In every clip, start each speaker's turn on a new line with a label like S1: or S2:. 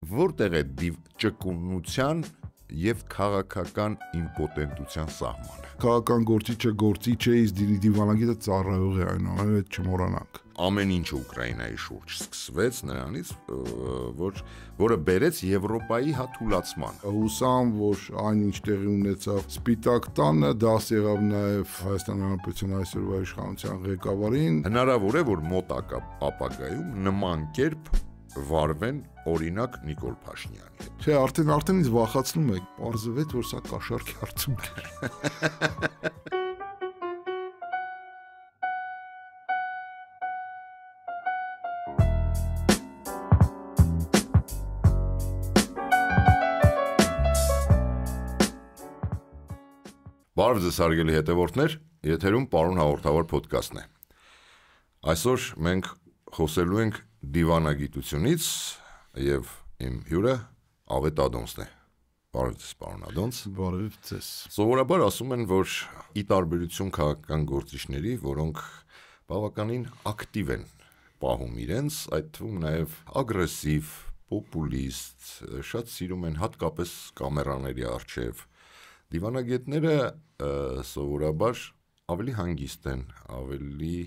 S1: որտեղ է ճկունության եւ քաղաքական իմպոտենտության սահմանը։
S2: Քաղաքական գործիչը գործիչ է, իսկ դիվանագետը ծառայող է, այնուամենայնիվ չմոռանանք։
S1: Ամեն ինչը Ուկրաինայի շուրջ սկսվեց նրանից, որը բերեց Եվրոպայի թուլացման։
S2: Հուսամ, որ այն ինչ տեղի ունեցավ Սպիտակ տանը, դաս եղավ նաև Հայաստանի Հանրապետության այսօրվա իշխանության ղեկավարին։
S1: Հնարավոր է, որ մոտ ապագայում նման կերպ վարվեն օրինակ Նիկոլ Փաշինյանի հետ։
S2: Չէ, արդեն ինձ վախացնում է, պարզվեց, որ սա կաշառքի արդյունք էր։
S1: Բարև ձեզ հարգելի հետևորդներ, եթերում պարոն հաղորդավար ոդքասթն է։ Այսօր մենք խոսելու ենք դիվանագիտությունից եւ իմ հյուրը Ավետ Ադոնցն է։ Բարև ձեզ, պարոն Ադոնց։
S2: Բարև ձեզ։
S1: Սովորաբար ասում են, որ ի տարբերություն քաղաքական գործիչների, որոնք բավականին ակտիվ են պահում իրենց, այդ թվում նաեւ ագրեսիվ, պոպուլիստ, շատ սիրում են հատկապես կամերաների առջև դիվանագետները սովորաբար ավելի հանգիստ են, ավելի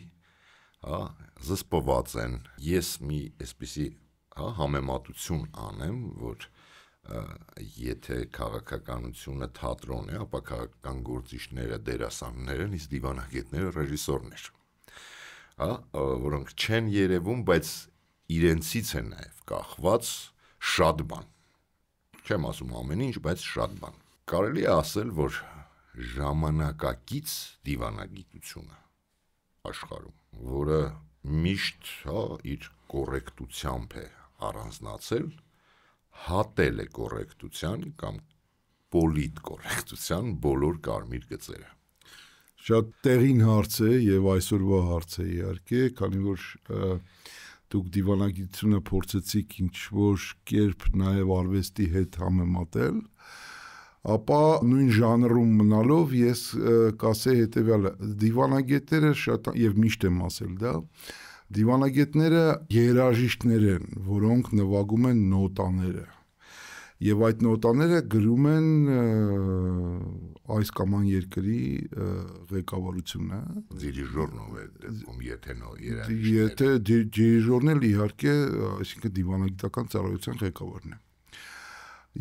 S1: զսպված են։ Ես մի այսպիսի համեմատություն անեմ, որ եթե քաղաքականությունը թատրոն է, ապա քաղաքական գործիչները դերասաններ են, իսկ դիվանագետները ռեժիսորներ։ Որոնք չեն երևում, բայց իրենցից են նաև կախված շատ բան։ Չեմ ասում ամեն ինչ, բայց շատ բան։ Կարելի է ասել, որ ժամանակակից դիվանագիտությունը աշխարհում, որը միշտ իր կոռեկտությամբ է առանձնացել, հատել է կոռեկտության կամ պոլիտ կոռեկտության բոլոր կարմիր գծերը։
S2: Շատ տեղին հարց է եւ այսօրվա հարց է իհարկե, քանի որ դուք դիվանագիտությունը փորձեցիք ինչ-որ կերպ նաեւ արվեստի հետ համեմատել, ապա նույն ժանրում մնալով ես կասեի հետևյալը. դիվանագետները շատ եւ միշտ եմ ասել դա, դիվանագետները երաժիշտներ են, որոնք նվագում են նոտաները։ Եվ այդ նոտաները գրում են այս կամ այն երկրի ղեկավարությունը։
S1: Դիրիժորնով է դեպքում,
S2: եթե դիրիժորն էլ իհարկե, այսինքն դիվանագիտական ծառայության ղեկավարն է։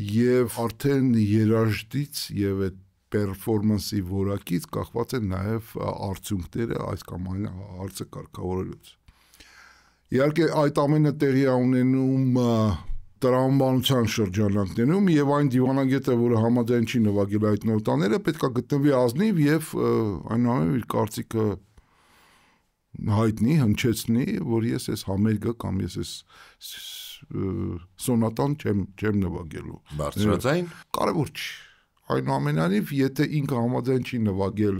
S2: Եվ արդեն երաժշտից եւ այդ պերֆորմանսի որակից կախված են նաեւ արդյունքները այս կամ այն հարցը կարգավորելուց։ Իհարկե այդ ամենը տեղի ունենում տրամաբանության շրջանակներում եւ այն դիվանագետը, որը համաձայն չի նվագել այդ նոտաները, պետք է գտնվի ազնիվ եւ այնուամենայնիվ իր կարծիքը հայտնի, հնչեցնի, որ ես այս համերգը կամ ես այս սոնատան չեմ նվագելու։
S1: Բարձրաձայն
S2: կարևոր չի։ Այնուամենայնիվ, եթե ինքը համաձայն չի նվագել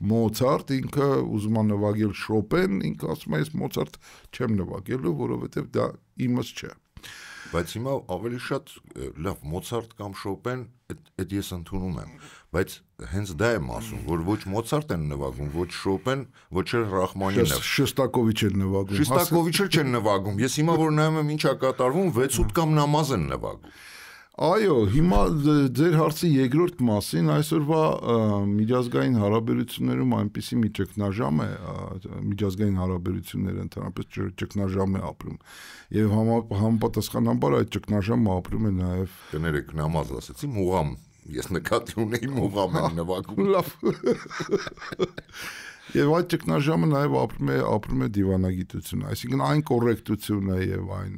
S2: Մոցարտ, ինքը ուզում է նվագել Շոպեն, ինքը ասում է ես Մոցարտ չեմ նվագելու, որովհետև դա իմս չէ։
S1: Բայց հիմա ավելի շատ լավ Մոցարտ կամ Շոպեն, այդ ես ընդունում եմ, բայց հենց դա եմ ասում, որ ոչ Մոցարտ են նվագում, ոչ Շոպեն, ոչ էլ Ռախմանինովը։
S2: Շոստակովիչ են նվագում։
S1: Շոստակովիչը չեն նվագում։ Ես հիմա որ նայում եմ ինչա կատարվում, 6-8 կամ նամազ են նվագում։
S2: Այո, հիմա ձեր հարցի երկրորդ մասին այսօրվա միջազգային հարաբերություններում այնպիսի մի ճգնաժամ է, միջազգային հարաբերությունները ընդհանրապես ճգնաժամ է ապրում։ Եվ համապատասխանաբար այդ ճգնաժամը ապրում է նաև
S1: կներեք նամազ ասեցի, մուղամ, ես նկատի ունեի մուղամ են նվագում։
S2: Լավ։ Եվ այդ ճգնաժամը նաև ապրում է դիվանագիտությունը, այսինքն այն կոռեկտությունը եւ այն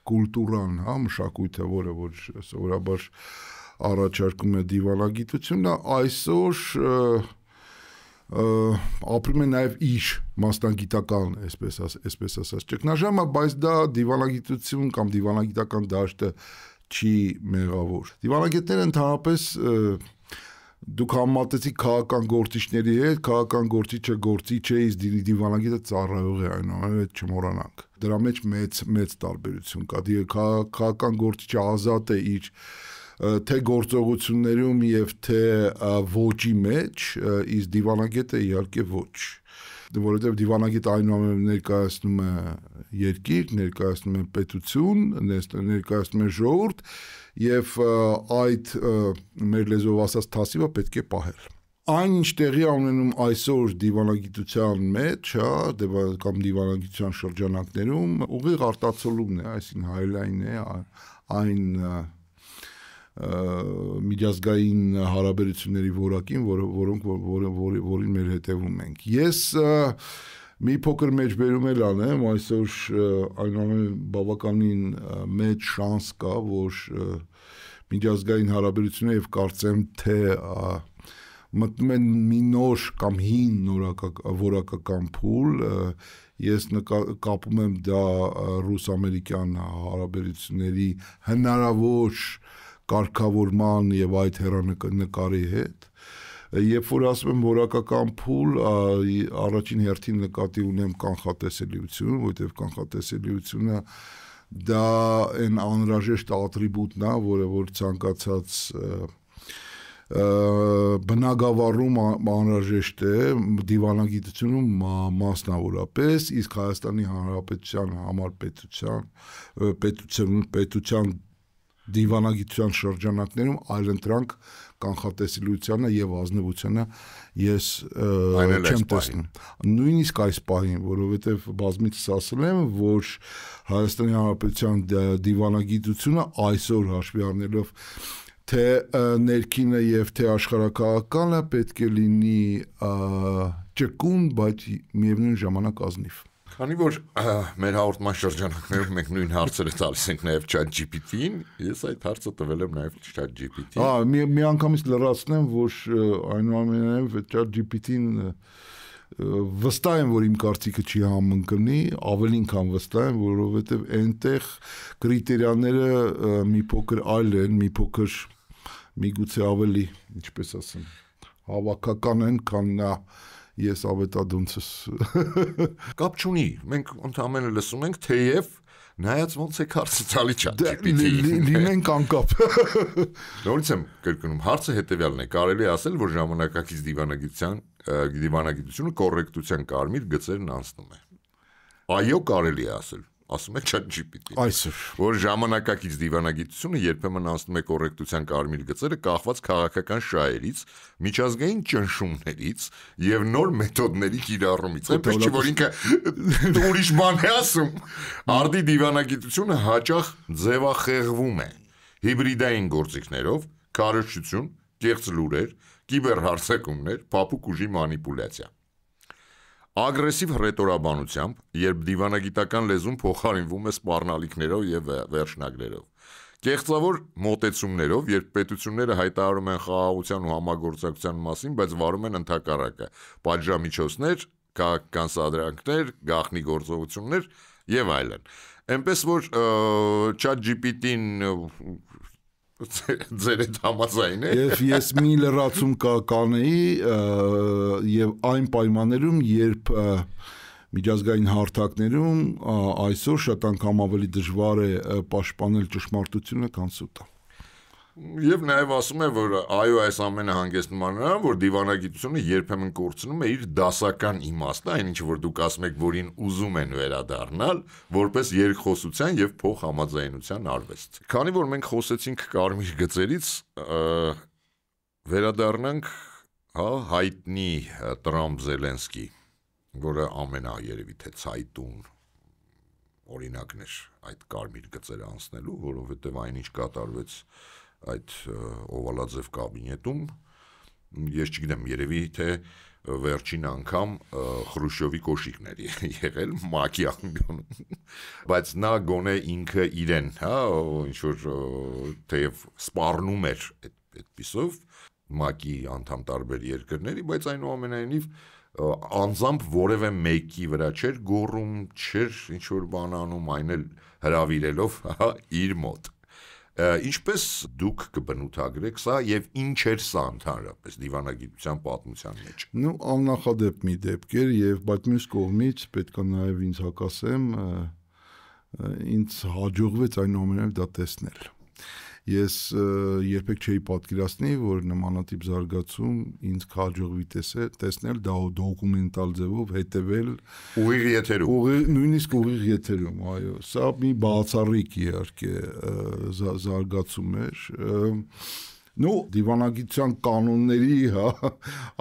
S2: կուլտուրան, մշակույթը, որը որ սովորաբար առաջարկում է դիվանագիտությունը, այսօր ապրում է նաև իր մասնագիտական, այսպես ասած, ճգնաժամը, բայց դա դիվանագիտություն կամ դիվանագիտական դաշտը չի մեղավոր։ Դիվանագետները ընդհանրապես դուք համատեցիք քաղաքական գործիչների հետ, քաղաքական գործիչը գործիչ է, իսկ դիվանագետը ծառայող է, այնուամենայնիվ չմոռանանք։ Դրա մեջ մեծ տարբերություն կա։ Քաղաքական գործիչը ազատ է իր թե գործողություններում եւ թե ոճի մեջ, իսկ դիվանագետը իհարկե ոչ։ Որովհետեւ դիվանագետը այնուամենայնիվ ներկայացնում է երկիր, ներկայացնում են պետություն, ներկայացնում են ժողովուրդ եւ այդ մեր լեզվով ասած թասիվը պետք է պահել։ Այն ինչ տեղի ունենում այսօր դիվանագիտության մեջ, կամ դիվանագիտության շրջանակներում, ուղիղ արտացոլումն է, այսինքն հայելային է այն միջազգային հարաբերությունների որակին, որին մեր հետևում ենք։ Ես մի փոքր մեջբերում էլ անեմ, այսօր այնուամենայնիվ բավականին մեծ շանս կա, որ միջազգային հարաբերությունները եւ կարծեմ թե մտնում են մի նոր կամ հին որակական փուլ, ես կապում եմ դա ռուս-ամերիկյան հարաբերությունների հնարավոր կարգավորման եւ այդ հեռանկարի հետ, երբ որ ասում եմ որակական փուլ, առաջին հերթին նկատի ունեմ կանխատեսելիություն, որովհետեւ կանխատեսելիությունը դա այն անհրաժեշտ ատրիբուտն է, որ ցանկացած բնագավառում անհրաժեշտ է դիվանագիտությունում մասնավորապես, իսկ Հայաստանի Հանրապետության համար պետության դիվանագիտության շրջանակներում այլընտրանք կանխատեսելիությանը եւ ազնվությանը ես չեմ տեսնում։ Նույնիսկ այս պահին, որովհետեւ բազմիցս ասել եմ, որ Հայաստանի Հանրապետության դիվանագիտությունը այսօր հաշվի առնելով թե ներքինը եւ թե աշխարհակաղականը պետք է լինի ճկուն, բայց միևնույն ժամանակ ազնիվ։
S1: Քանի որ մեր հաղորդման շրջանակներում մենք նույն հարցերը տալիս ենք նաև ChatGPT-ին, ես այդ հարցը տվել եմ նաև ChatGPT-ին։
S2: Մի անգամից լրացնեմ, որ այնուամենայնիվ ChatGPT-ին վստահ եմ, որ իմ կարծիքը չի համընկնի, ավելին քան վստահ եմ, որովհետև այնտեղ կրիտերիաները մի փոքր այլ են, մի փոքր միգուցե ավելի, ինչպես ասեմ, հավաքական են, քան նա ես ավետադունցս։
S1: Կապ չունի, մենք ընդհանրապես լսում ենք, թեև նայած ոնց է հարցը տալի ChatGPT-ին։
S2: Լինենք անկապ։
S1: Նորից եմ կրկնում, հարցը հետևյալն է, կարելի է ասել, որ ժամանակակից դիվանագիտությունը կոռեկտության կարմիր գծերն անցնում է։ Այո, կարելի է ասել, ասում է ChatGPT-ն։
S2: Այսօր,
S1: որ ժամանակակից դիվանագիտությունը երբեմն անցնում է կոռեկտության կարմիր գծերը կախված քաղաքական շահերից, միջազգային ճնշումներից եւ նոր մեթոդների կիրառումից։ Այնպես չի, որ ինքը ուրիշ բան է ասում։ Արդի դիվանագիտությունը հաճախ ձևախեղվում է հիբրիդային գործիքներով, քարոզչություն, կեղծ լուրեր, կիբերհարձակումներ, փափուկ ուժի մանիպուլյացիա։ Ագրեսիվ հռետորաբանությամբ, երբ դիվանագիտական լեզուն փոխարինվում է սպառնալիքներով եւ վերջնագրերով։ Կեղծավոր մոտեցումներով, երբ պետությունները հայտարարում են խաղաղության ու համագործակցության մասին, բայց վարում են ընդհակառակը, պատժամիջոցներ, քաղաքական սադրանքներ, գաղտնի գործողություններ եւ այլն։ Այնպես որ ChatGPT-ին ձեր հետ համաձայն է։
S2: Ես մի լրացում կանեի եւ այն պայմաններում, երբ միջազգային հարթակներում այսօր շատ անգամ ավելի դժվար է պաշտպանել ճշմարտությունը, քան սուտը։
S1: Եվ նաև ասում է, որ այո, այս ամենը հանգեցնում է նրան, որ դիվանագիտությունը երբեմն կորցնում է իր դասական իմաստը, այն ինչ որ դուք ասում եք, որին ուզում են վերադառնալ, որպես երկխոսության եւ փոխհամաձայնության արվեստ։ Քանի որ մենք խոսեցինք կարմիր գծերից, վերադառնանք հայտնի Տրամփ-Զելենսկի, որը երևի թե ցայտուն օրինակն էր այդ կարմիր գծերը անցնելու, որովհետեւ այնինչ կատարվեց այդ օվալաձև կաբինետում, ես չգիտեմ, երևի թե վերջին անգամ Խրուշչովի կոշիկն էր եղել ՄԱԿ-ի անկյունում, բայց նա գոնե ինքը իրեն, ինչ որ թեև սպառնում էր այդպիսով ՄԱԿ-ի անդամ տարբեր երկրների, բայց այնուամենայնիվ անձամբ որևէ մեկի վրա չէր գոռում, չէր ինչ որ բան անում, այն էլ հրավիրելով իր մոտ։ Ինչպես դուք կբնութագրեք սա եւ ինչ էր սա ընդհանրապես դիվանագիտության պատմության մեջ։
S2: Աննախադեպ մի դեպք էր եւ բայց մյուս կողմից պետք է նաեւ ինձ հակասեմ, ինձ հաջողվեց այնուամենայնիվ դա տեսնել։ Ես երբեք չէի պատկերացնի, որ նմանատիպ զարգացում ինձ կհաջողվի տեսնել դոկումենտալ ձևով հետևել
S1: ուղիղ եթերում,
S2: նույնիսկ ուղիղ եթերում, այո, սա մի բացառիկ իհարկե զարգացում էր, դիվանագիտության կանոնների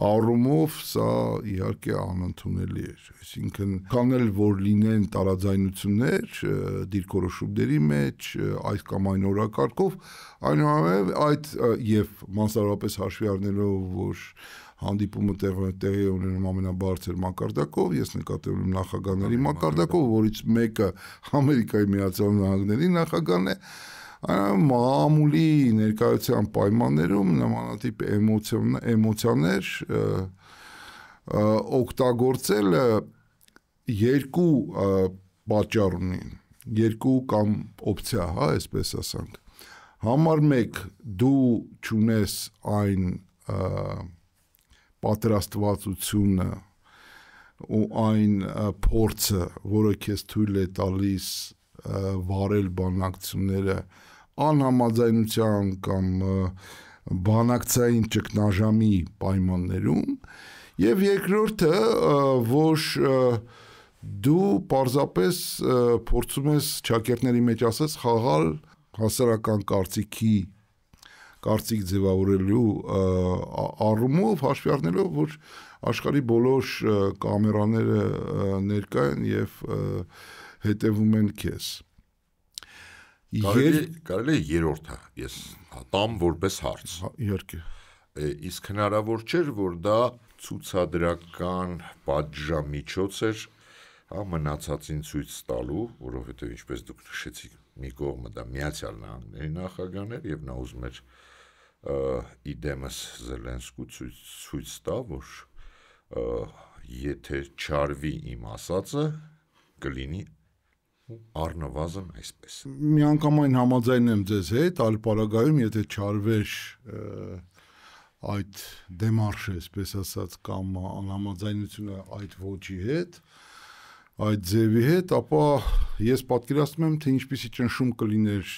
S2: առումով սա իհարկե անընդունելի էր, այսինքն քան էլ որ լինեն տարաձայնություններ դիրքորոշումների մեջ, այս կամ այն օրակարգով, այնուամենայնիվ այդ եւ մասնավորապես հաշվի առնելով, որ հանդիպումը տեղի ունենում ամենաբարձր մակարդակով, ես նկատել եմ նախագահների մակարդակով, որից մեկը Ամերիկայի Միացյալ Նահանգների նախագահն է, մամուլի ներկայության պայմաններում նմանատիպ էմոցիաներ օգտագործելը երկու պատճառ ունի, երկու կամ օպցիա, այսպես ասենք։ Համար 1 դու չունես այն պատրաստվածությունը ու այն փորձը, որը քեզ թույլ է տալիս վարել բանակցությունները անհամաձայնության կամ բանակցային ճգնաժամի պայմաններում, եւ երկրորդը, որ դու պարզապես փորձում ես ճակերտների մեջ ասած խաղալ հասարակական կարծիք ձևավորելու առումով հաշվի առնելով, որ աշխարհի բոլոր կամերաները ներկա են եւ հետևում են քեզ։
S1: Կարելի է երրորդը ես տամ որպես հարց։
S2: Իհարկե։
S1: Իսկ հնարավոր չէր, որ դա ցուցադրական պատժամիջոց էր մնացածին ցույց տալու, որովհետև ինչպես դուք նշեցիք, մի կողմը դա Միացյալ Նահանգների նախագահն էր եւ նա ուզում էր իդեմս Զելենսկու ցույց տա, որ եթե չարվի իմ ասածը, կլինի առնվազն այսպես։
S2: Միանգամայն համաձայն եմ ձեզ հետ, այլ պարագայում, եթե չարվեր այդ դեմարշը, այսպես ասած, կամ անհամաձայնությունը այդ ոճի հետ, այդ ձևի հետ, ապա ես պատկերացնում եմ, թե ինչպիսի ճնշում կլիներ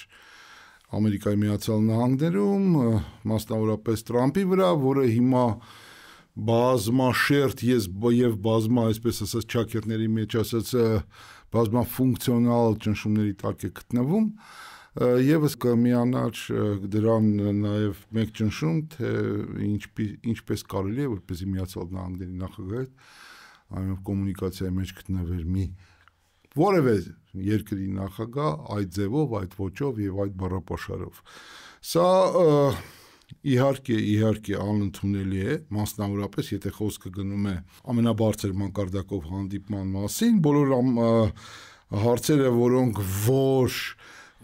S2: Ամերիկայի Միացյալ Նահանգներում, մասնավորապես Տրամպի վրա, որը հիմա բազմաշերտ եւ բազմա, այսպես ասած, ճակերտների մեջ ասած բազմաֆունկցիոնալ ճնշումների տակ է գտնվում, եւս կմիանար դրան նաեւ մեկ ճնշում, թե ինչպես կարելի է, որպեսզի Միացյալ Նահանգների նախագահը այն կոմունիկացիայի մեջ գտնվեր մի որևէ երկրի նախագահ այդ ձևով, այդ ոճով եւ այդ բառապաշարով։ Սա իհարկե անընդունելի է, մասնավորապես եթե խոսքը գնում է ամենաբարձր մակարդակով հանդիպման մասին, բոլոր հարցերը, որոնք որ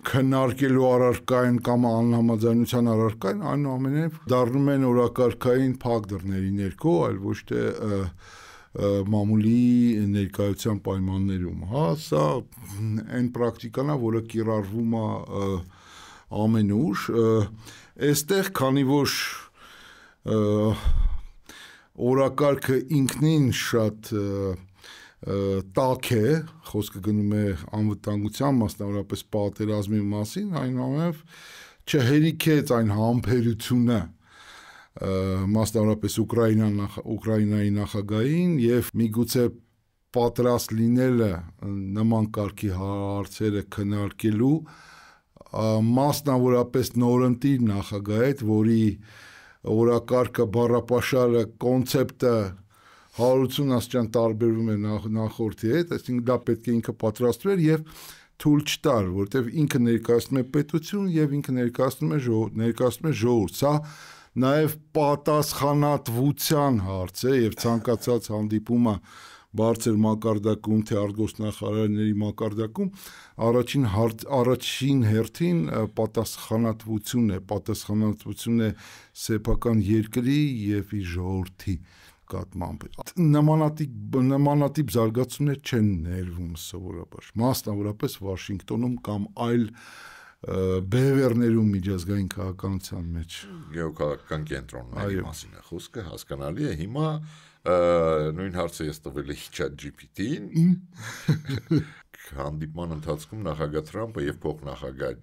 S2: քննարկելու առարկային կամ անհամաձայնության առարկային, այնուամենայնիվ դառնում են օրակարգային փակ դռների ներքո, այլ ոչ թե մամուլի ներկայության պայմաններում, սա այն պրակտիկան է, որը կիրառվում է ամենուր, այստեղ քանի որ օրակարգը ինքնին շատ տաք է, խոսքը գնում է անվտանգության, մասնավորապես պատերազմի մասին, այնուամենայնիվ չհերիքեց այն համբերությունը մասնավորապես Ուկրաինայի նախագահին եւ միգուցե պատրաստ լինելը նման կարգի հարցերը քննարկելու մասնավորապես նորընտիր նախագահ հետ, որի օրակարգը, բառապաշարը, կոնցեպտը 180 աստիճան տարբերվում է նախորդի հետ, այսինքն դա պետք է ինքը պատրաստվեր եւ թույլ չտար, որտեվ ինքը ներկայացնում է պետություն եւ ինքը ներկայացնում է ժողովուրդ։ Սա նաեւ պատասխանատվության հարց է եւ ցանկացած հանդիպումը բարձր մակարդակում թե արտգործնախարարների մակարդակում առաջին հերթին պատասխանատվություն է սեփական երկրի եւ իր ժողովրդի կատմամբ։ Նմանատիպ զարգացումներ չեն ներվում սովորաբար, մասնավորապես Վաշինգտոնում կամ այլ բևեռներում միջազգային քաղաքականության մեջ։
S1: Գեոքաղաքական կենտրոնների մասին է խոսքը, հասկանալի է, հիմա նույն հարցը ես տվել էի ChatGPT-ին, հանդիպման ընթացքում նախագահ Թրամփը եւ փոխնախագահ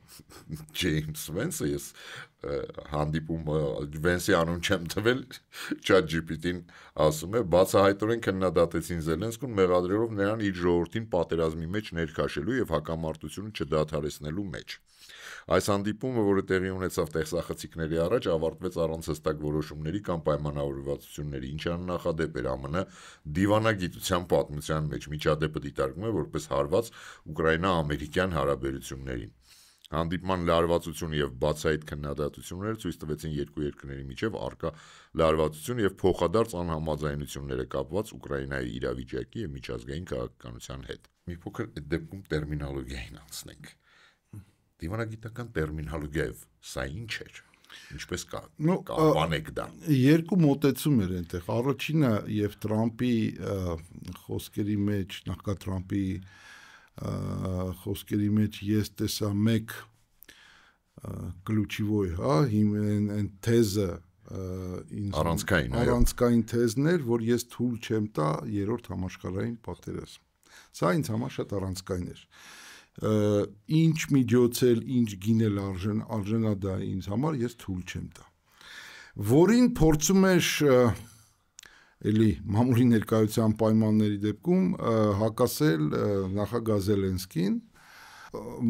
S1: Ջեյմս Վենսը ես հանդիպումը Վենսի անուն չեմ տվել ChatGPT-ին ասում է բացահայտորեն քննադատեցին Զելենսկուն մեղադրելով նրան իր ժողովրդին պատերազմի մեջ ներքաշելու եւ հակամարտությունը չդադարեցնելու մեջ Այս հանդիպումը, որը տեղի ունեցավ տեսախցիկների առաջ, ավարտվեց առանց հստակ որոշումների կամ պայմանավորվածությունների, ինչը նախադեպ էր ԱՄՆ դիվանագիտության պատմության մեջ միջադեպը դիտարկվում է որպես հարված Ուկրաինա-ամերիկյան հարաբերություններին։ Հանդիպման լարվածությունը եւ բացահայտ քննադատությունները ցույց տվեցին երկու երկրների միջև առկա լարվածություն եւ փոխադարձ անհամաձայնությունները կապված Ուկրաինայի իրավիճակի եւ միջազգային քաղաքականության հետ։ Մի փոքր այդ դեպքում տերմինոլոգիային անցնենք։ Դիվանագիտական տերմինոլոգիայով սա ինչ էր։ Ինչպես կանեք դա։
S2: Երկու մոտեցում էր այնտեղ։ Առաջինը եւ Թրամփի խոսքերի մեջ, նախկա Թրամփի խոսքերի մեջ ես տեսա մեկ ключевой, հա, այն թեզը առանցքային թեզն էր, որ ես թույլ չեմ տա երրորդ համաշխարհային պատերազմ։ Սա ինձ համար շատ առանցքային էր։ Ինչ միջոցել, ինչ գինել արժանա դա ինձ համար ես թույլ չեմ տա։ Որին փորձում էր էլի մամուլի ներկայության պայմանների դեպքում հակասել նախագահ Զելենսկին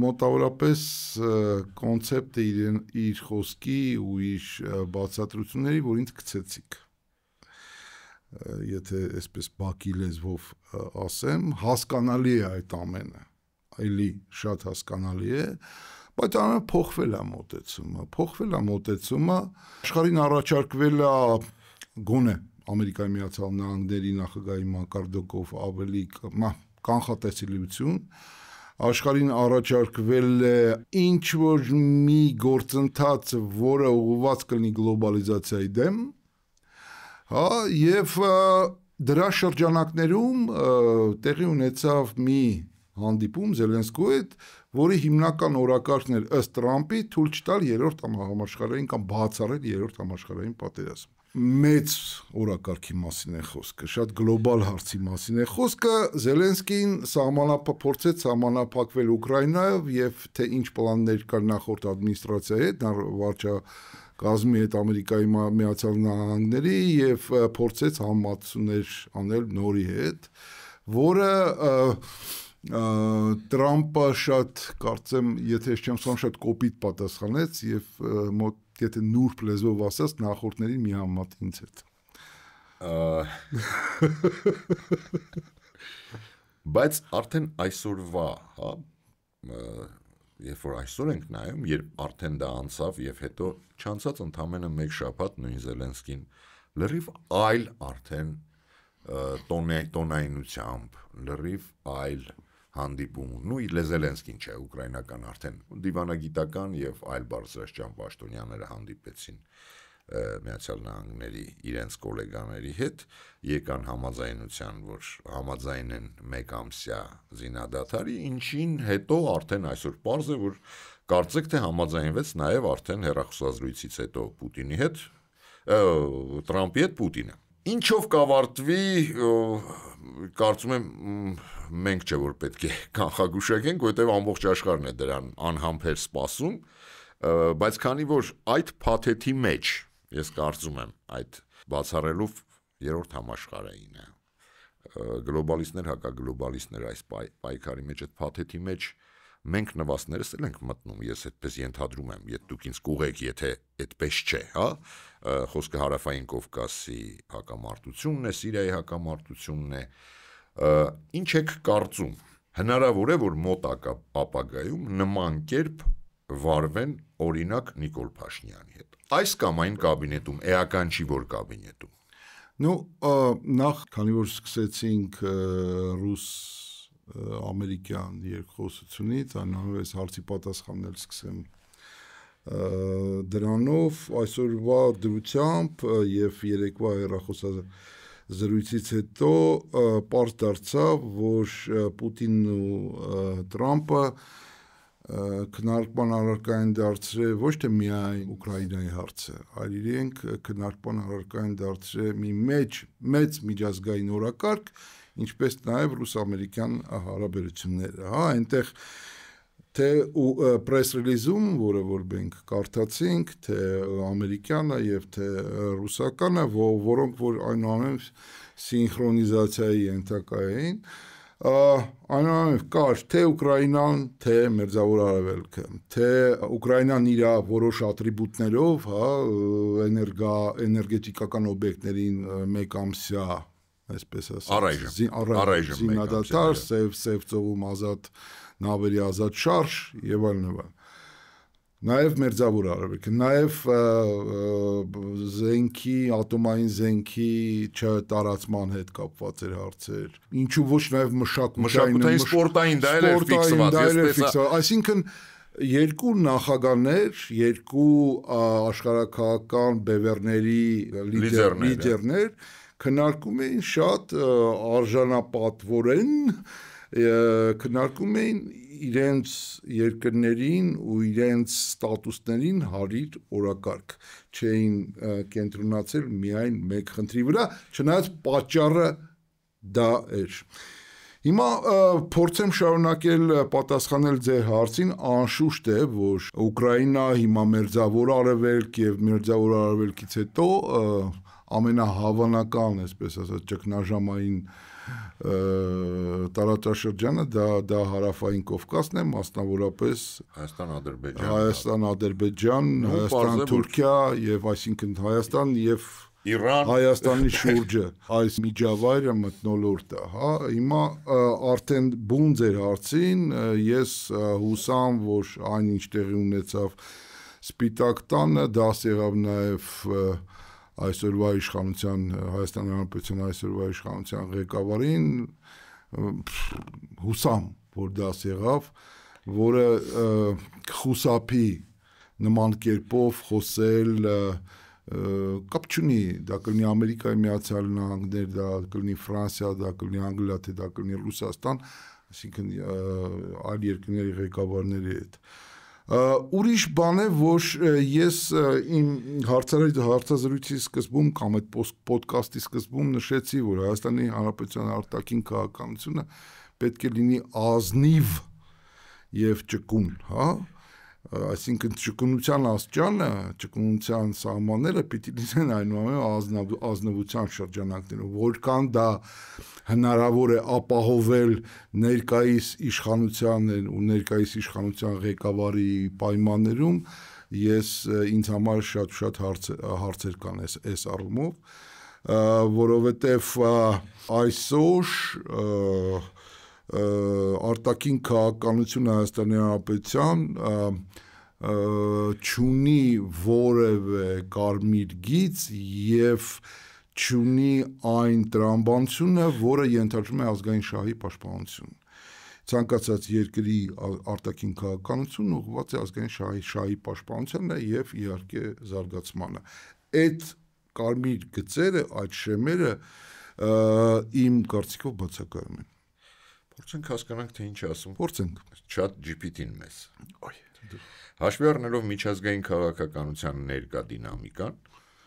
S2: մոտավորապես կոնցեպտը իր խոսքի ու իր բացատրությունների, որ ինձ գցեցիք։ Եթե այսպես բակի լեզվով ասեմ, հասկանալի է այդ ամենը։ Այլի շատ հասկանալի է, բայց ամենը փոխվել է մոտեցումը, աշխարհին առաջարկվել է գոնե Ամերիկայի Միացյալ Նահանգների նախագահի մակարդակով ավելի կանխատեսելիություն, աշխարհին առաջարկվել է ինչ որ մի գործընթաց, որը ուղղված կլինի գլոբալիզացիայի դեմ, հա, եւ դրա շրջանակներում տեղի ունեցավ մի հանդիպում Զելենսկու հետ, որի հիմնական օրակարգն էր ըստ Թրամփի թույլ չտալ երրորդ համաշխարհային կամ բացառել երրորդ համաշխարհային պատերազմ։ Մեծ օրակարգի մասին է խոսքը, շատ գլոբալ հարցի մասին է խոսքը։ Զելենսկին փորձեց սահմանափակվել Ուկրաինայով եւ թե ինչ պլաններ կար նախորդ ադմինիստրացիայի հետ, վարչակազմի հետ Ամերիկայի Միացյալ Նահանգների եւ փորձեց համատություններ անել նորի հետ, որը Թրամփը շատ կարծեմ, եթե չեմ սխալվում, շատ կոպիտ պատասխանեց եւ եթե նուրբ լեզվով ասած նախորդներին մի համեմատ ինձ հետ։
S1: Բայց արդեն այսօրվա, հա, երբ որ այսօր ենք նայում, երբ արդեն դա անցավ եւ հետո չանցած ընդամենը մեկ շաբաթ նույն Զելենսկին լրիվ այլ արդեն տոնայնությամբ, լրիվ այլ հանդիպում, նույն Զելենսկին չէ, ուկրաինական արդեն դիվանագիտական եւ այլ բարձրաստիճան պաշտոնյաները հանդիպեցին Միացյալ Նահանգների իրենց գոլեգաների հետ, եկան համաձայնության, որ համաձայն են մեկամսյա զինադադարի, ինչին հետո արդեն այսօր պարզ է, որ կարծեք թե համաձայնվեց նաեւ արդեն հեռախոսազրույցից հետո Պուտինի հետ, Թրամփի հետ Պուտինը։ Ինչով կավարտվի, կարծում եմ մենք չէ որ պետք է կանխագուշակենք, որովհետև ամբողջ աշխարհն է դրան անհամբեր սպասում, բայց քանի որ այդ փաթեթի մեջ ես կարծում եմ այդ բացառելով երրորդ համաշխարհայինը գլոբալիստներ, հակագլոբալիստներ այս պայքարի մեջ այդ փաթեթի մեջ մենք նվաստներս էլ ենք մտնում, ես այդպես ենթադրում եմ, եթե դուք ինձ կուղեք, եթե այդպես չէ, հա, խոսքը հարավային Կովկասի հակամարտությունն է, Սիրիայի հակամարտությունն է, ինչ եք կարծում, հնարավոր է, որ մոտ ապագայում նման կերպ վարվեն օրինակ Նիկոլ Փաշինյանի հետ, այս կամ այն կաբինետում, էական չի որ կաբինետում։
S2: Նախ, քանի որ սկսեցինք ռուս ամերիկյան երկխոսությունից, այնուհետև հարցի պատասխանել սկսեմ դրանով, այսօրվա դրությամբ եւ երեկվա հեռախոսազրույցից հետո պարզ դարձավ, որ Պուտինն ու Թրամփը քննարկման առարկա են դարձրել ոչ թե միայն Ուկրաինայի հարցը, այլ իրենք քննարկման առարկա են դարձրել մի մեծ միջազգային օրակարգ, ինչպես նաև ռուս-ամերիկյան հարաբերությունները, հա, այնտեղ թե press release-ում, որը որ մենք կարդացինք, թե ամերիկյանը եւ թե ռուսականը, որոնք որ այնուամենայնիվ սինխրոնիզացիայի ենթակա էին, այնուամենայնիվ կար թե Ուկրաինան, թե Մերձավոր Արևելքը, թե Ուկրաինան իր որոշ ատրիբուտներով, հա, էներգետիկական օբյեկտներին մեկամսյա, այսպես ասած,
S1: առայժմ
S2: զինադադար, սև ծովում ազատ նավերի ազատ շարժ եւ այլն։ Նաեւ Մերձավոր Արևելքը, նաեւ զենքի, ատոմային զենքի չտարածման հետ կապված էր հարցեր։ Ինչու ոչ նաեւ
S1: մշակութային սպորտային դա էլ էր ֆիքսված,
S2: այսինքն երկու նախագահներ, երկու աշխարհակահական բևեռների լիդերներ քննարկում էին շատ արժանապատվորեն քննարկում էին իրենց երկրներին ու իրենց ստատուսներին հարիր օրակարգ, չէին կենտրոնացել միայն մեկ խնդրի վրա, չնայած պատճառը դա էր։ Հիմա փորձեմ շարունակել պատասխանել ձեր հարցին, անշուշտ է, որ Ուկրաինա հիմա Մերձավոր Արևելք եւ Մերձավոր Արևելքից հետո ամենահավանական, այսպես ասած, ճգնաժամային տարածաշրջանը դա հարավային Կովկասն է, մասնավորապես Հայաստան-Ադրբեջան, Հայաստան-Թուրքիա եւ այսինքն Հայաստան եւ
S1: Իրան,
S2: Հայաստանի շուրջը, այս միջավայրը մթնոլորտը, հա, հիմա արդեն բուն ձեր հարցին, ես հուսամ, որ այնինչ տեղի ունեցավ Սպիտակ տանը, դա եղավ նաեւ այսօրվա իշխանության Հայաստանի Հանրապետության այսօրվա իշխանության ղեկավարին հուսամ, որ դա եղավ, որը խուսափի նման կերպով խոսել կապ չունի, դա կլինի Ամերիկայի Միացյալ Նահանգներ, դա կլինի Ֆրանսիա, դա կլինի Անգլիա, թե դա կլինի Ռուսաստան, այսինքն այլ երկրների ղեկավարների հետ։ Ուրիշ բան է, որ ես իմ հարցազրույցի սկզբում կամ այդ պոդքասթի սկզբում նշեցի, որ Հայաստանի Հանրապետության արտաքին քաղաքականությունը պետք է լինի ազնիվ եւ ճկուն, հա, այսինքն ճկունության աստիճանը, ճկունության սահմանները պիտի լինեն այնուամենայնիվ ազնվության շրջանակներում, որքան դա հնարավոր է ապահովել ներկայիս իշխանությանն ու ներկայիս իշխանության ղեկավարի պայմաններում, ես ինձ համար շատ հարցեր կան այս առումով, որովհետև այսօր արտաքին քաղաքականությունը Հայաստանի Հանրապետության չունի որևէ կարմիր գիծ եւ չունի այն տրամաբանությունը, որը ենթադրում է ազգային շահի պաշտպանություն։ Ցանկացած երկրի արտաքին քաղաքականությունն ուղղված է ազգային շահի պաշտպանությանը եւ իհարկե զարգացմանը։ Այդ կարմիր գծերը, այդ շեմերը իմ կարծիքով բացակայում են։
S1: Փորձենք հասկանանք, թե ինչ ասում։
S2: Փորձենք։
S1: Chat GPT-ն մեզ։ Հաշվի առնելով միջազգային քաղաքականության ներկա դինամիկան,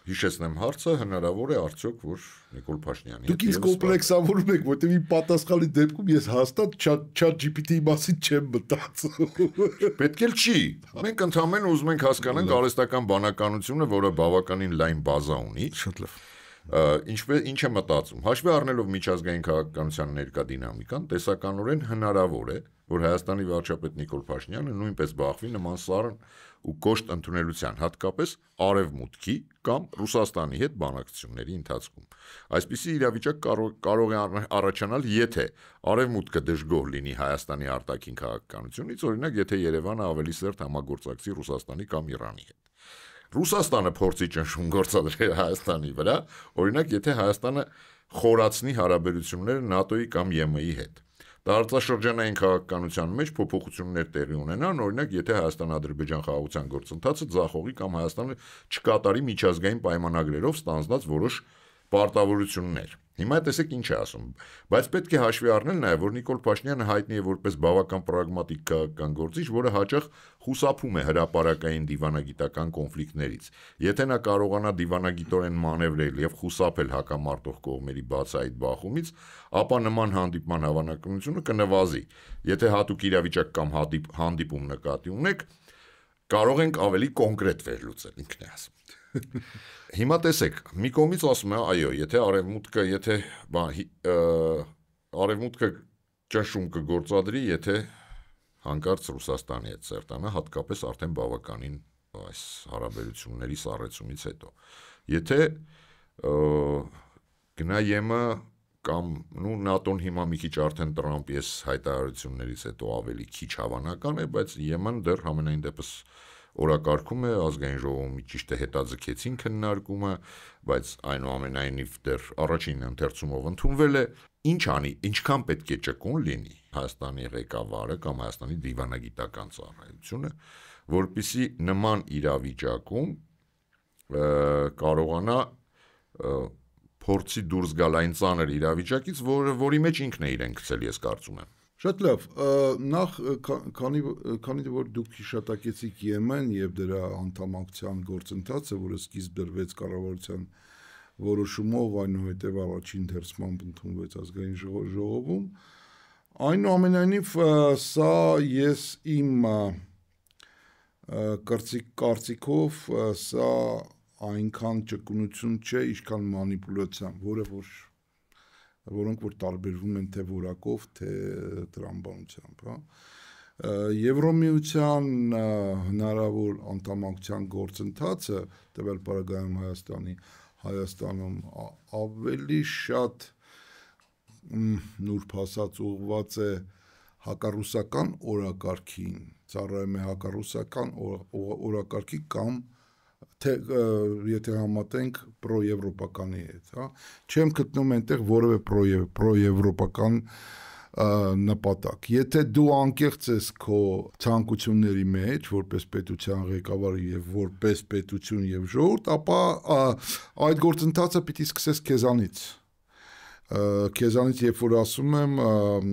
S1: հիշեցնեմ հարցը, հնարավոր է արդյոք, որ Նիկոլ Փաշինյանի
S2: Դուք ինձ կոմպլեքսավորում եք, որտեղ իմ պատասխանի դեպքում ես հաստատ Chat GPT-ի մասին չեմ մտածում։
S1: Պետք էլ չի։ Մենք ընդհանրապես ուզում ենք հասկանանք արհեստական բանականությունը, որը բավականին լայն բազա ունի։
S2: Շատ լավ։
S1: Ինչ է մտածում։ Հաշվի առնելով միջազգային քաղաքականության ներկա դինամիկան, տեսականորեն հնարավոր է, որ Հայաստանի վարչապետ Նիկոլ Փաշինյանը նույնպես բախվի նման սառն ու կոշտ ընդունելության, հատկապես Արևմուտքի կամ Ռուսաստանի հետ բանակցությունների ընթացքում։ Այսպիսի իրավիճակ կարող է առաջանալ, եթե Արևմուտքը դժգոհ լինի Հայաստանի արտաքին քաղաքականությունից, օրինակ, եթե Երևանը ավելի սերտ համագործակցի Ռուսաստանի կամ Իրանի հետ։ Ռուսաստանը փորձի ճնշում գործադրել Հայաստանի վրա, օրինակ, եթե Հայաստանը խորացնի հարաբերությունները ՆԱՏՕ-ի կամ ԵՄ-ի հետ։ Տարածաշրջանային քաղաքականության մեջ փոփոխություններ տեղի ունենան, օրինակ, եթե Հայաստան-Ադրբեջան խաղաղության գործընթացը ձախողի կամ Հայաստանը չկատարի միջազգային պայմանագրերով ստանձնած որոշ պարտավորություններ։ Հիմա տեսեք ինչ է ասում, բայց պետք է հաշվի առնել նաև, որ Նիկոլ Փաշինյանը հայտնի է որպես բավական պրագմատիկ քաղաքական գործիչ, որը հաճախ խուսափում է հրապարակային դիվանագիտական կոնֆլիկտներից։ Եթե նա կարողանա դիվանագիտորեն մանևրել եւ խուսափել հակամարտող կողմերի բացահայտ բախումից, ապա նման հանդիպման հավանականությունը կնվազի։ Եթե հատուկ իրավիճակ կամ հանդիպում նկատի ունեք, կարող ենք ավելի կոնկրետ վերլուծել, ինքն է ասում։ Հիմա տեսեք, մի կողմից ասում է, այո, եթե արևմուտքը ճնշում կգործադրի, եթե հանկարծ Ռուսաստանի հետ սերտանա, հատկապես արդեն բավականին այս հարաբերությունների սառեցումից հետո։ Եթե գնա ԵՄ կամ ՆԱՏՕ-ն հիմա մի քիչ արդեն Տրամպի այս հայտարարություններից հետո ավելի քիչ հավանական է, բայց ԵՄ-ն դեռ համենայն դեպս օրակարգում է, ազգային ժողովում ճիշտ է հետաձգեցին քննարկումը, բայց այնուամենայնիվ դեռ առաջին ընթերցումով ընդունվել է, ինչ անի, ինչքան պետք է ճկուն լինի Հայաստանի ղեկավարը կամ Հայաստանի դիվանագիտական ծառայությունը, որպեսզի նման իրավիճակում կարողանա փորձի դուրս գալ այն ծանր իրավիճակից, որի մեջ ինքն է իրեն գցել, ես կարծում եմ։
S2: Շատ լավ, նախ քանի որ դուք հիշատակեցիք ԵՄ-ն եւ դրա անդամակցության գործընթացը, որը սկիզբ դրվեց կառավարության որոշումով, այնուհետև առաջին ընթերցմամբ ընդունվեց ազգային ժողովում, այնուամենայնիվ սա ես իմ կարծիքով սա այնքան ճկունություն չէ, ինչքան մանիպուլյացիա, որոնք որ տարբերվում են թե որակով, թե տրամաբանությամբ, հա։ Եվրոմիության հնարավոր անդամակցության գործընթացը տվյալ պարագայում Հայաստանում ավելի շատ նուրբ ասած ուղղված է հակառուսական օրակարգին, ծառայում է հակառուսական օրակարգի կամ եթե համատենք պրոեվրոպականի հետ, հա, չեմ գտնում այնտեղ որևէ պրոեվրոպական նպատակ։ Եթե դու անկեղծ ես քո ցանկությունների մեջ, որպես պետության ղեկավար եւ որպես պետություն եւ ժողովուրդ, ապա այդ գործընթացը պիտի սկսես քեզանից, երբ որ ասում եմ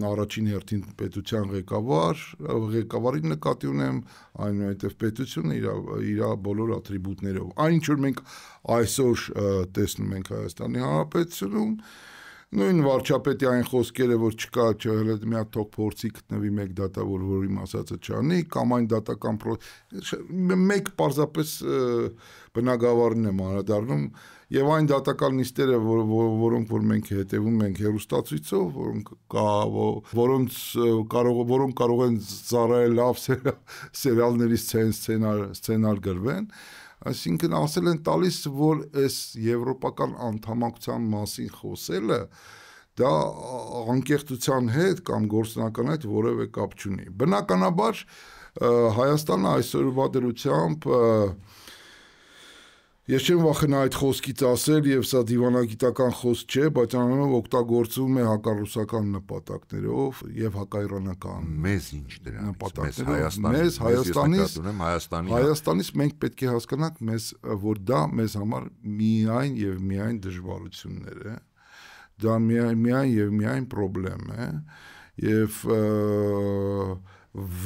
S2: առաջին հերթին պետության ղեկավարի նկատի ունեմ, այնուհետև պետությունը իր բոլոր ատրիբուտներով։ Այն ինչ որ մենք այսօր տեսնում ենք Հայաստանի Հանրապետությունում, նույն վարչապետի այն խոսքերը, որ չկա, հələ մի հատ թող փորձի գտնվի մեկ դատավոր, որ իմ ասածը չանի, կամ այն դատական մեկ պարզապես բնագավառին եմ անդրադառնում, եւ այն դատական նիստերը, որոնք որ մենք հետևում ենք հեռուստացույցով, որոնք կարող են ծառայել լավ սերիալների սցենար գրվեն, այսինքն ասել են տալիս, որ այս եվրոպական անդամակցության մասին խոսելը դա անկեղծության հետ կամ գործնական հետ որևէ կապ չունի։ Բնականաբար Հայաստանը այսօրվա դրությամբ ես չեմ վախենա այդ խոսքից ասել եւ սա դիվանագիտական խոսք չէ, բայց անոնով օգտագործվում է հակառուսական նպատակներով եւ հակաիրանական
S1: մեզ ինչ դրանից
S2: Հայաստանից մենք պետք է հասկանանք որ դա մեզ համար միայն եւ միայն դժվարություններ է, դա միայն եւ միայն խնդրեմ է եւ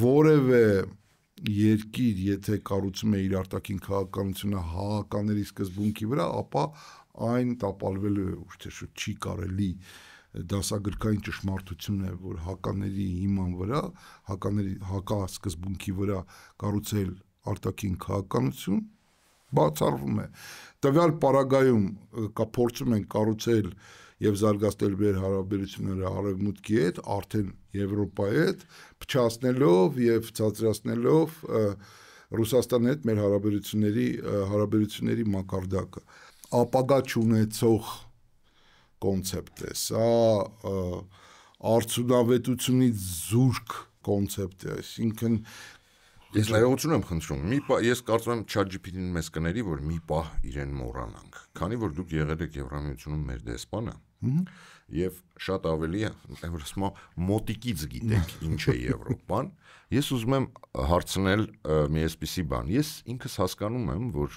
S2: որևէ երկիր, եթե կառուցում է իր արտաքին քաղաքականությունը հականների սկզբունքի վրա, ապա այն տապալվելու է, ոչ թե չի կարելի դասագրքային ճշմարտություն է, որ հականների հիման վրա, հակասկզբունքի վրա կառուցել արտաքին քաղաքականություն բացառվում է։ Տվյալ պարագայում փորձում են կառուցել եւ զարգացնել մեր հարաբերությունները արևմուտքի հետ, արդեն Եվրոպայի հետ, փչացնելով եւ ցածրացնելով Ռուսաստանի հետ մեր հարաբերությունների մակարդակը։ Ապագա չունեցող կոնցեպտ է, սա արդյունավետությունից զուրկ կոնցեպտ է, այսինքն
S1: Ես ներողություն եմ խնդրում, ես կարծում եմ ChatGPT-ին մեզ կների, որ մի պահ իրեն մոռանանք, քանի որ դուք եղել եք Եվրամիությունում մեր դեսպանը, եւ շատ ավելի մոտիկից գիտեք ինչ է Եվրոպան, ես ուզում եմ հարցնել մի այսպիսի բան, ես ինքս հասկանում եմ, որ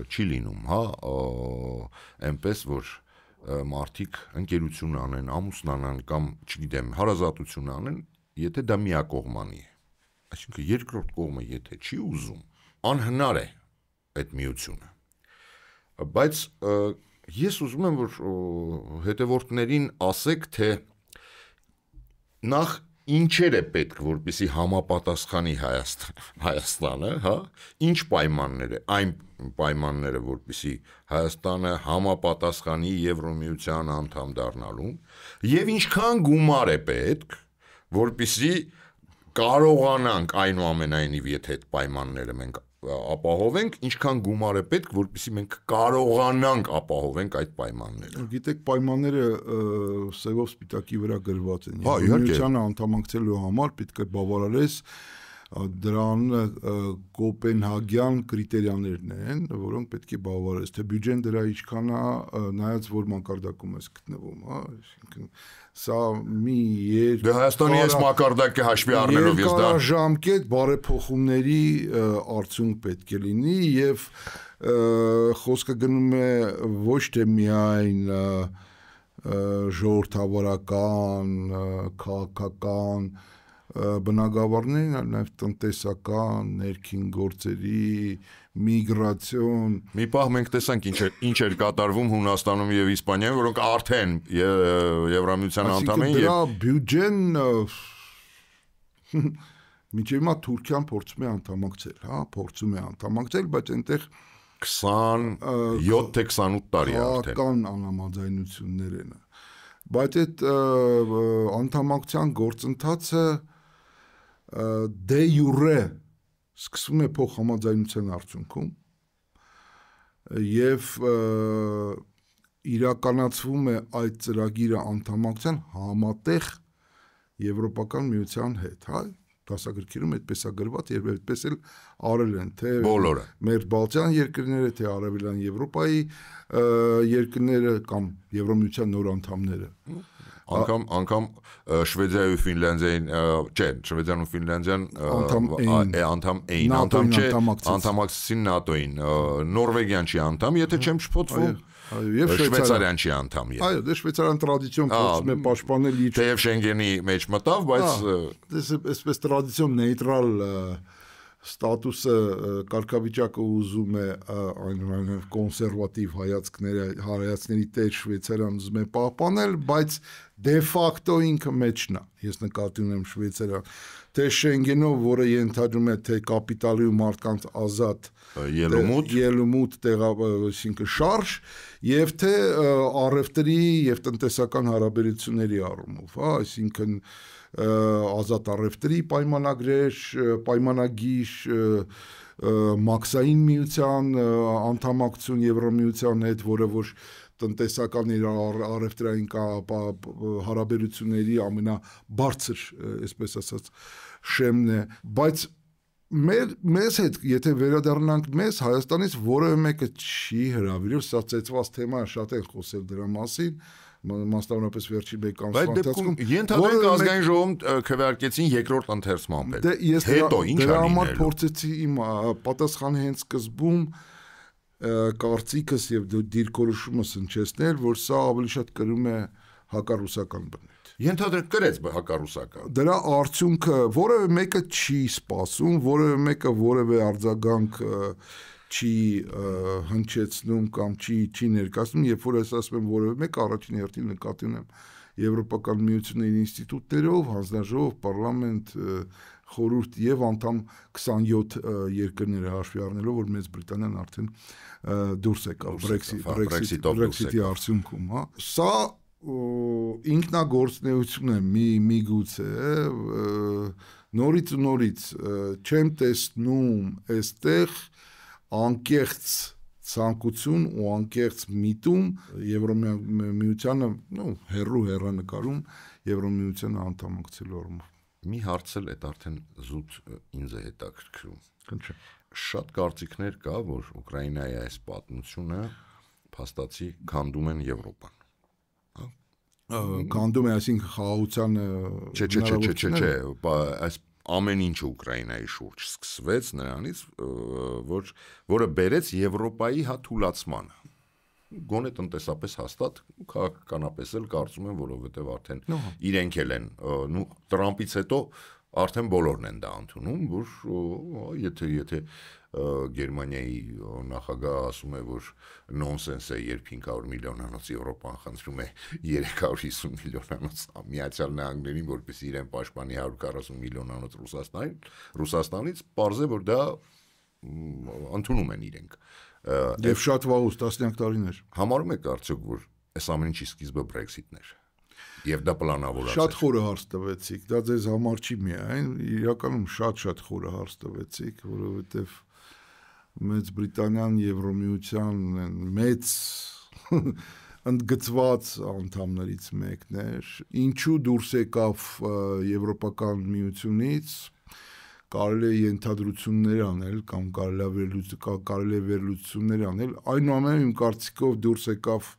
S1: չի լինում, հա, այնպես որ մարդիկ ընկերություն անեն, ամուսնանան կամ, չգիտեմ, հարազատություն անեն, եթե դա միակողմանի է։ Այսինքն երկրորդ կողմը եթե չի ուզում, անհնար է այդ միությունը։ Բայց ես ուզում եմ, որ հետևորդներին ասեք, թե նախ ինչեր է պետք, որպեսզի համապատասխանի Հայաստանը, հա, ինչ պայմաններ է, այն պայմանները, որպեսզի Հայաստանը համապատասխանի Եվրոմիության անդամ դառնալուն, եւ ինչքան գումար է պետք, որպեսզի կարողանանք այնուամենայնիվ, եթե այդ պայմանները մենք ապահովենք, ինչքան գումար է պետք, որպեսզի մենք կարողանանք ապահովենք այդ պայմանները։
S2: Գիտեք, պայմանները սևով սպիտակի վրա գրված են։
S1: Հա, իհարկե։
S2: Միությանը անդամակցելու համար պետք է բավարարես դրան կոպենհագյան կրիտերիաներն են, որոնք պետք է բավարարես, թե բյուջեն դրա ինչքան է, նայած որ մակարդակում ես գտնվում, հա, այսինքն սա մի
S1: Դե Հայաստանի այս մակարդակը հաշվի առնելով ես դա
S2: ժամկետ բարեփոխումների արդյունք պետք է լինի եւ խոսքը գնում է ոչ թե միայն ժողովրդավարական, քաղաքական բնագավառներին, այլ նաև տնտեսական, ներքին գործերի, միգրացիոն։
S1: Մի պահ մենք տեսանք ինչ էր կատարվում Հունաստանում եւ Իսպանիայում, որոնք արդեն Եվրամիության անդամ են
S2: եւ դրա բյուջեն միջև հիմա Թուրքիան փորձում է անդամակցել, հա, փորձում է անդամակցել, բայց այնտեղ
S1: 27 թե 28 տարի արդեն
S2: կան անհամաձայնություններ են։ Բայց այդ անդամակցության գործընթացը դե յուրե սկսվում է փոխհամաձայնության արդյունքում եւ իրականացվում է այդ ծրագիրը անդամակցության համատեղ Եվրոպական միության հետ, հա, դասագրքերում այդպես է գրված, եւ այդպես էլ արել են, թե
S1: բոլորը
S2: մեր Բալթյան երկրները, թե Արևելյան Եվրոպայի երկրները կամ Եվրոմիության նոր անդամները։
S1: Անգամ Շվեդիայի ու Ֆինլանդիային, չէ, Շվեդիան ու Ֆինլանդիան անդամ էին, անդամ չէ, անդամակցեցին ՆԱՏՕ-ին, Նորվեգիան չի անդամ, եթե չեմ շփոթվում, եւ Շվեյցարիան չի անդամ։
S2: Այո, դե Շվեյցարիան տրադիցիոն փորձում է պաշտպանել իր
S1: թեև Շենգենի մեջ մտավ, բայց
S2: այսպես տրադիցիոն նեյտրալ ստատուսը կարգավիճակը ուզում է այնուամենայնիվ կոնսերվատիվ հայացքների տեր Շվեյցարիան ուզում է պահպանել, բայց դե ֆակտո ինքը մեջն է։ Ես նկատի ունեմ Շվեյցարիան, թե Շենգենով, որը ենթադրում է թե կապիտալի ու մարդկանց ազատ ելումուտ այսինքն շարժ, եւ թե առևտրի եւ տնտեսական հարաբերությունների առումով, հա, այսինքն ազատ առևտրի պայմանագրեր, պայմանագիր, մաքսային միության անդամակցություն Եվրոմիության հետ, որը որ տնտեսական առևտրային հարաբերությունների ամենաբարձր, այսպես ասած, շեմն է, բայց մեզ հետ, եթե վերադառնանք մեզ, Հայաստանից որևէ մեկը չի հրավիրել, սա ծեծված թեմա է, շատ են խոսել դրա մասին, մասնավորապես վերջի մեկ ամսվա
S1: ընթացքում ենթադրենք ազգային ժողովում քվեարկեցին երկրորդ ընթերցման պես։ Հետո ինչ
S2: դրա համար փորձեցի իմ պատասխանը հենց սկզբում կարծիքս եւ դիրքորոշումս հնչեցնել, որ սա ավելի շատ կրում է հակառուսական բնույթ։
S1: Ենթադրենք կրեց հակառուսական։
S2: Դրա արդյունքը որևէ մեկը չի սպասում, որևէ մեկը որևէ արձագանք չի հնչեցնում կամ չի ներկայացնում, երբ որ ես ասում եմ որևէ մեկ առաջին հերթին նկատի ունեմ Եվրոպական միությունների ինստիտուտներով, հանձնաժողով, պարլամենտ, խորհուրդ եւ անդամ 27 երկրները հաշվի առնելով, որ Մեծ Բրիտանիան արդեն դուրս եկավ Brexit-ի արդյունքում, հա։ Սա ինքնագործունեություն է միգուցե նորից չեմ տեսնում այստեղ անկեղծ ցանկություն ու անկեղծ միտում Եվրոմիությանը, հեռանկարում Եվրոմիությանը անդամակցելու առումով։
S1: Մի հարց էլ այդ արդեն զուտ ինձ է հետաքրքրում։ Շատ կարծիքներ կա, որ Ուկրաինայի այս պատմությունը փաստացի քանդում են Եվրոպան։
S2: Քանդում է, այսինքն խաղաղությանը։
S1: Չէ, այս ամեն ինչը Ուկրաինայի շուրջ սկսվեց նրանից, որը բերեց Եվրոպայի թուլացմանը։ գոնե տնտեսապես հաստատ քաղաքականապես էլ կարծում եմ, որովհետև արդեն իրենք էլ են, Տրամպից հետո արդեն բոլորն են դա ընդունում, որ եթե Գերմանիայի նախագահը ասում է, որ նոնսենս է, երբ 500 միլիոնանոց Եվրոպան խնդրում է 350 միլիոնանոց Միացյալ Նահանգներին, որպեսզի իրեն պաշտպանի 140 միլիոնանոց Ռուսաստանից, պարզ է, որ դա ընդունում են իրենք։
S2: Եվ շատ վաղուց, տասնյակ տարիներ։
S1: Համարում եք արդյոք, որ այս ամեն ինչի սկիզբը Brexit-ն էր։ Եվ դա պլանավորած էր։
S2: Շատ խորը հարց տվեցիք, դա ձեզ համար չի միայն, իրականում շատ խորը հարց տվեցիք, որովհետև Մեծ Բրիտանիան Եվրոմիության մեծ ընդգծված անդամներից մեկն էր, ինչու դուրս եկավ Եվրոպական միությունից, կարելի է ենթադրություններ անել կամ կարելի է վերլուծություններ անել, այնուամենայնիվ իմ կարծիքով դուրս եկավ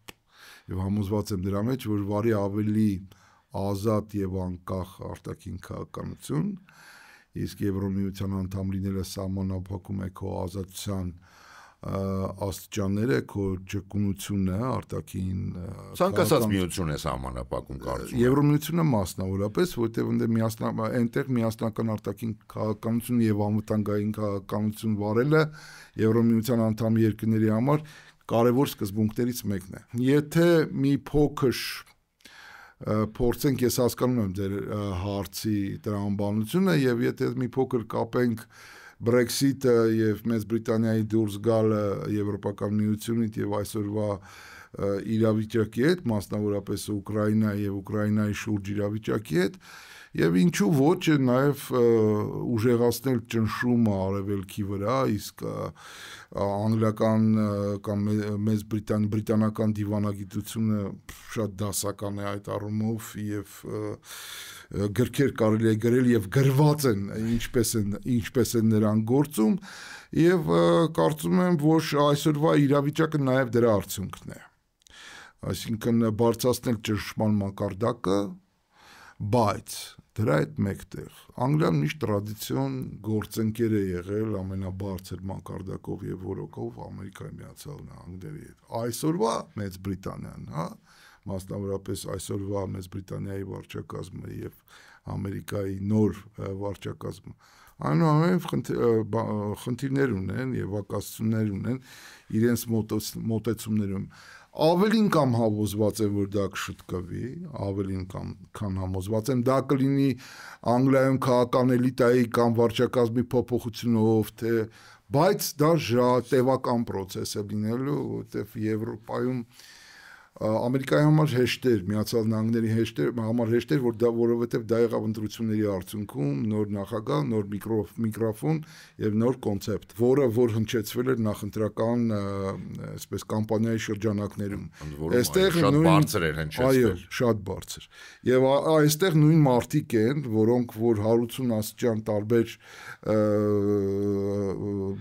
S2: եւ համոզված եմ դրա մեջ, որ վարի ավելի ազատ եւ անկախ արտաքին քաղաքականություն, իսկ Եվրոմիության անդամ լինելը սահմանափակում է քո ազատության աստիճանները, քո ճկունությունը արտաքին
S1: ցանկացած միություն է սահմանափակում կարծում եմ։
S2: Եվրոմիությունը մասնավորապես, որտեղ այնտեղ միասնական արտաքին քաղաքականություն եւ անվտանգային քաղաքականություն վարելը Եվրոմիության անդամ երկրների համար կարևոր սկզբունքներից մեկն է։ Եթե մի փոքր փորձենք, ես հասկանում եմ ձեր հարցի տրամաբանությունը եւ եթե մի փոքր կապենք Brexit-ը եւ Մեծ Բրիտանիայի դուրս գալը Եվրոպական միությունից եւ այսօրվա իրավիճակի հետ, մասնավորապես Ուկրաինայի եւ Ուկրաինայի շուրջ իրավիճակի հետ, եւ ինչու ոչ նաեւ ուժեղացնել ճնշումը արևելքի վրա, իսկ անգլիական կամ մեծ բրիտանական դիվանագիտությունը շատ դասական է այդ առումով եւ գրքեր կարելի է գրել եւ գրված են ինչպես են նրանք գործում եւ կարծում եմ, որ այսօրվա իրավիճակը նաեւ դրա արդյունքն է, այսինքն բարձրացնել ճնշման մակարդակը, բայց դրա հետ մեկտեղ Անգլիան միշտ տրադիցիոն գործընկեր է եղել ամենաբարձր մակարդակով եւ որակով Ամերիկայի Միացյալ Նահանգների հետ։ Այսօրվա Մեծ Բրիտանիան, մասնավորապես այսօրվա Մեծ Բրիտանիայի վարչակազմը եւ Ամերիկայի նոր վարչակազմը այնուամենայնիվ խնդիրներ ունեն եւ վակասություններ ունեն իրենց մոտեցումներում։ Ավելին կամ համոզված եմ, որ դա կշտկվի, ավելին քան համոզված եմ, դա կլինի Անգլիայում քաղաքական էլիտայի կամ վարչակազմի փոփոխությունով, բայց դա տևական process է լինելու, որտեղ Եվրոպայում Ամերիկայի համար հեշտ էր, Միացյալ Նահանգների համար հեշտ էր, որովհետև դա եղավ ընտրությունների արդյունքում, նոր նախագահ, նոր միկրոֆոն եւ նոր կոնցեպտ, որ հնչեցվել էր նախընտրական, այսպես կամպանիայի շրջանակներում։
S1: Այստեղ շատ բարձր էր հնչեցվել։
S2: Այո, շատ բարձր։ Եվ այստեղ նույն մարդիկ են, որոնք որ 180 աստիճան տարբեր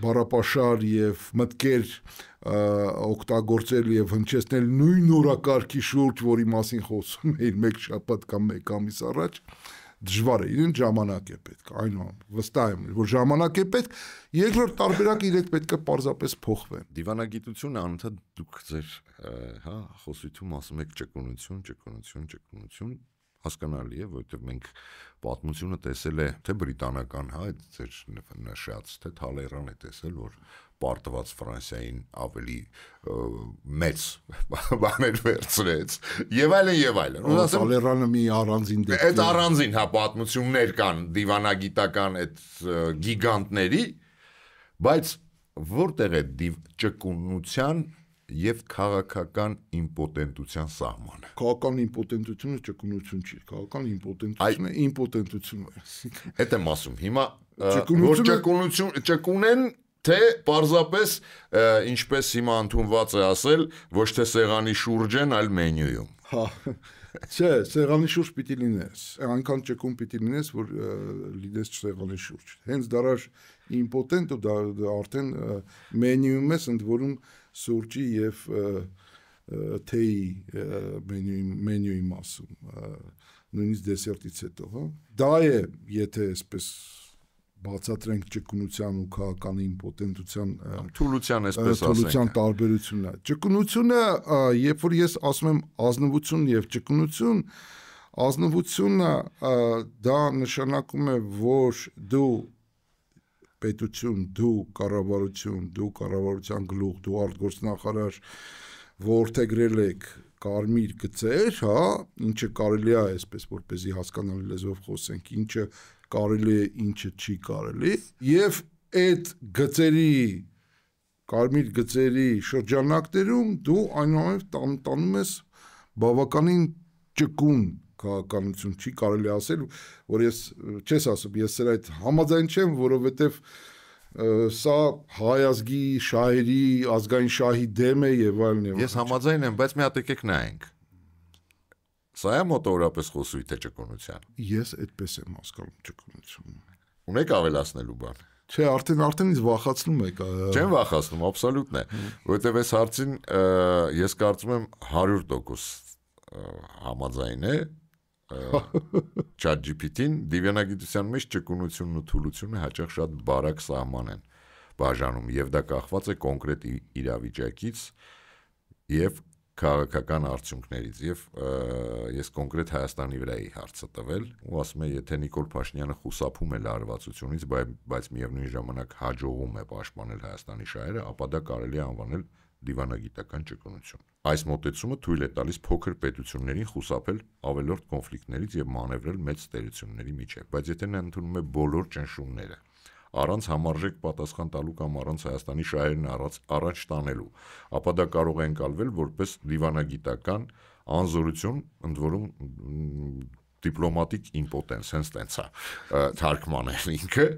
S2: բառապաշար եւ մտքեր օգտագործել եւ հնչեցնել նույն օրակարգի շուրջ, որի մասին խոսում էին մեկ շաբաթ կամ մեկ ամիս առաջ, դժվար է, իրեն ժամանակ է պետք, այնուամենայնիվ վստահ եմ, որ ժամանակ է պետք, երկրորդ տարբերակը իրենք պետք է պարզապես փոխվեն։
S1: Դիվանագիտությունը անընդհատ դուք ձեր, խոսույթում ասում եք ճկունություն, հասկանալի է, որովհետև մենք պատմությունը տեսել է թե բրիտանական, այդ ձեր նշած, թե Թալեյրան է տեսել, որ պարտված Ֆրանսիային ավելի մեծ բաներ վերցրեց եւ այլն։
S2: Թալեյրանը մի առանձին դեպք է։
S1: Այդ առանձին պատմություններ կան դիվանագիտական այդ գիգանտների, բայց որտեղ է ճկունության եւ քաղաքական իմպոտենտության սահմանը։
S2: Քաղաքական իմպոտենտությունը ճկունություն չի, քաղաքական իմպոտենտությունը իմպոտենտություն է։
S1: Այդ եմ ասում, հիմա որ ճկունեն թե պարզապես ինչպես հիմա ընդունված է ասել, ոչ թե սեղանի շուրջ են, այլ մենյուում։
S2: Հա, չէ, սեղանի շուրջ պիտի լինես, այնքան ճկուն պիտի լինես, որ լինես սեղանի շուրջ։ Հենց դարար իմպոտենտը դա արդեն մենյուում ես, ընդ որում սուրճի եւ թեյի մենյուի մասում, նույնիսկ դեսերտից հետո, հա։ Դա է, եթե այսպես բացատրենք ճկունության ու քաղաքական իմպոտենտության
S1: թուլության այսպես
S2: թուլության տարբերությունը։ Ճկունությունը, երբ որ ես ասում եմ ազնվություն եւ ճկունություն, ազնվությունը դա նշանակում է, որ դու պետություն, դու կառավարություն, դու կառավարության գլուխ, դու արտգործնախարար որդեգրել եք կարմիր գծեր, հա, ինչը կարելի է այսպես որպեսզի հասկանալի լեզվով խոսենք, ինչը կարելի է, ինչը չի կարելի, եւ այդ գծերի կարմիր գծերի շրջանակներում դու այնուամենայնիվ տանում ես բավականին ճկուն քաղաքականություն, չի կարելի ասել, որ ես չես ասում, ես սրա այդ համաձայն չեմ, որովհետեւ սա հայ ազգի շահերի ազգային շահի դեմ է եւ այլն եւ
S1: Ես համաձայն եմ, բայց մի հատ եկեք նայենք։ Սա է մոտավորապես խոսույթը ճկունության։
S2: Ես այդպես եմ հասկանում ճկունությունը։
S1: Ունեք ավելացնելու բան։
S2: Չէ, արդեն ինձ վախացնում եք։
S1: Չեմ վախացնում, աբսոլյուտն է, որովհետեւ այս հարցին ես կարծում եմ 100% համաձայն է ChatGPT-ին դիվանագիտության մեջ ճկունությունն ու թուլությունը հաճախ շատ բարակ սահման են բաժանում եւ դա կախված է կոնկրետ իրավիճակից եւ քաղաքական արդյունքներից եւ ես կոնկրետ Հայաստանի վրա էի հարցը տվել ու ասում եմ եթե Նիկոլ Փաշինյանը խուսափում է լարվածությունից բայց միևնույն ժամանակ հաջողում է պաշտպանել Հայաստանի շահերը ապա դա կարելի է անվանել դիվանագիտական ճկունություն այս մոտեցումը թույլ է տալիս փոքր պետություններին խուսափել ավելորդ կոնֆլիկտներից եւ մանևրել մեծ տերությունների միջեւ բայց եթե նա ընդունում է բոլոր ճնշումները առանց համարժեք պատասխան տալու կամ առանց Հայաստանի շահերն առաջ տանելու, ապա դա կարող է ընկալվել որպես դիվանագիտական անզորություն, ընդ որում դիպլոմատիկ իմպոտենս, հենց տենց է թարգմանել ինքը,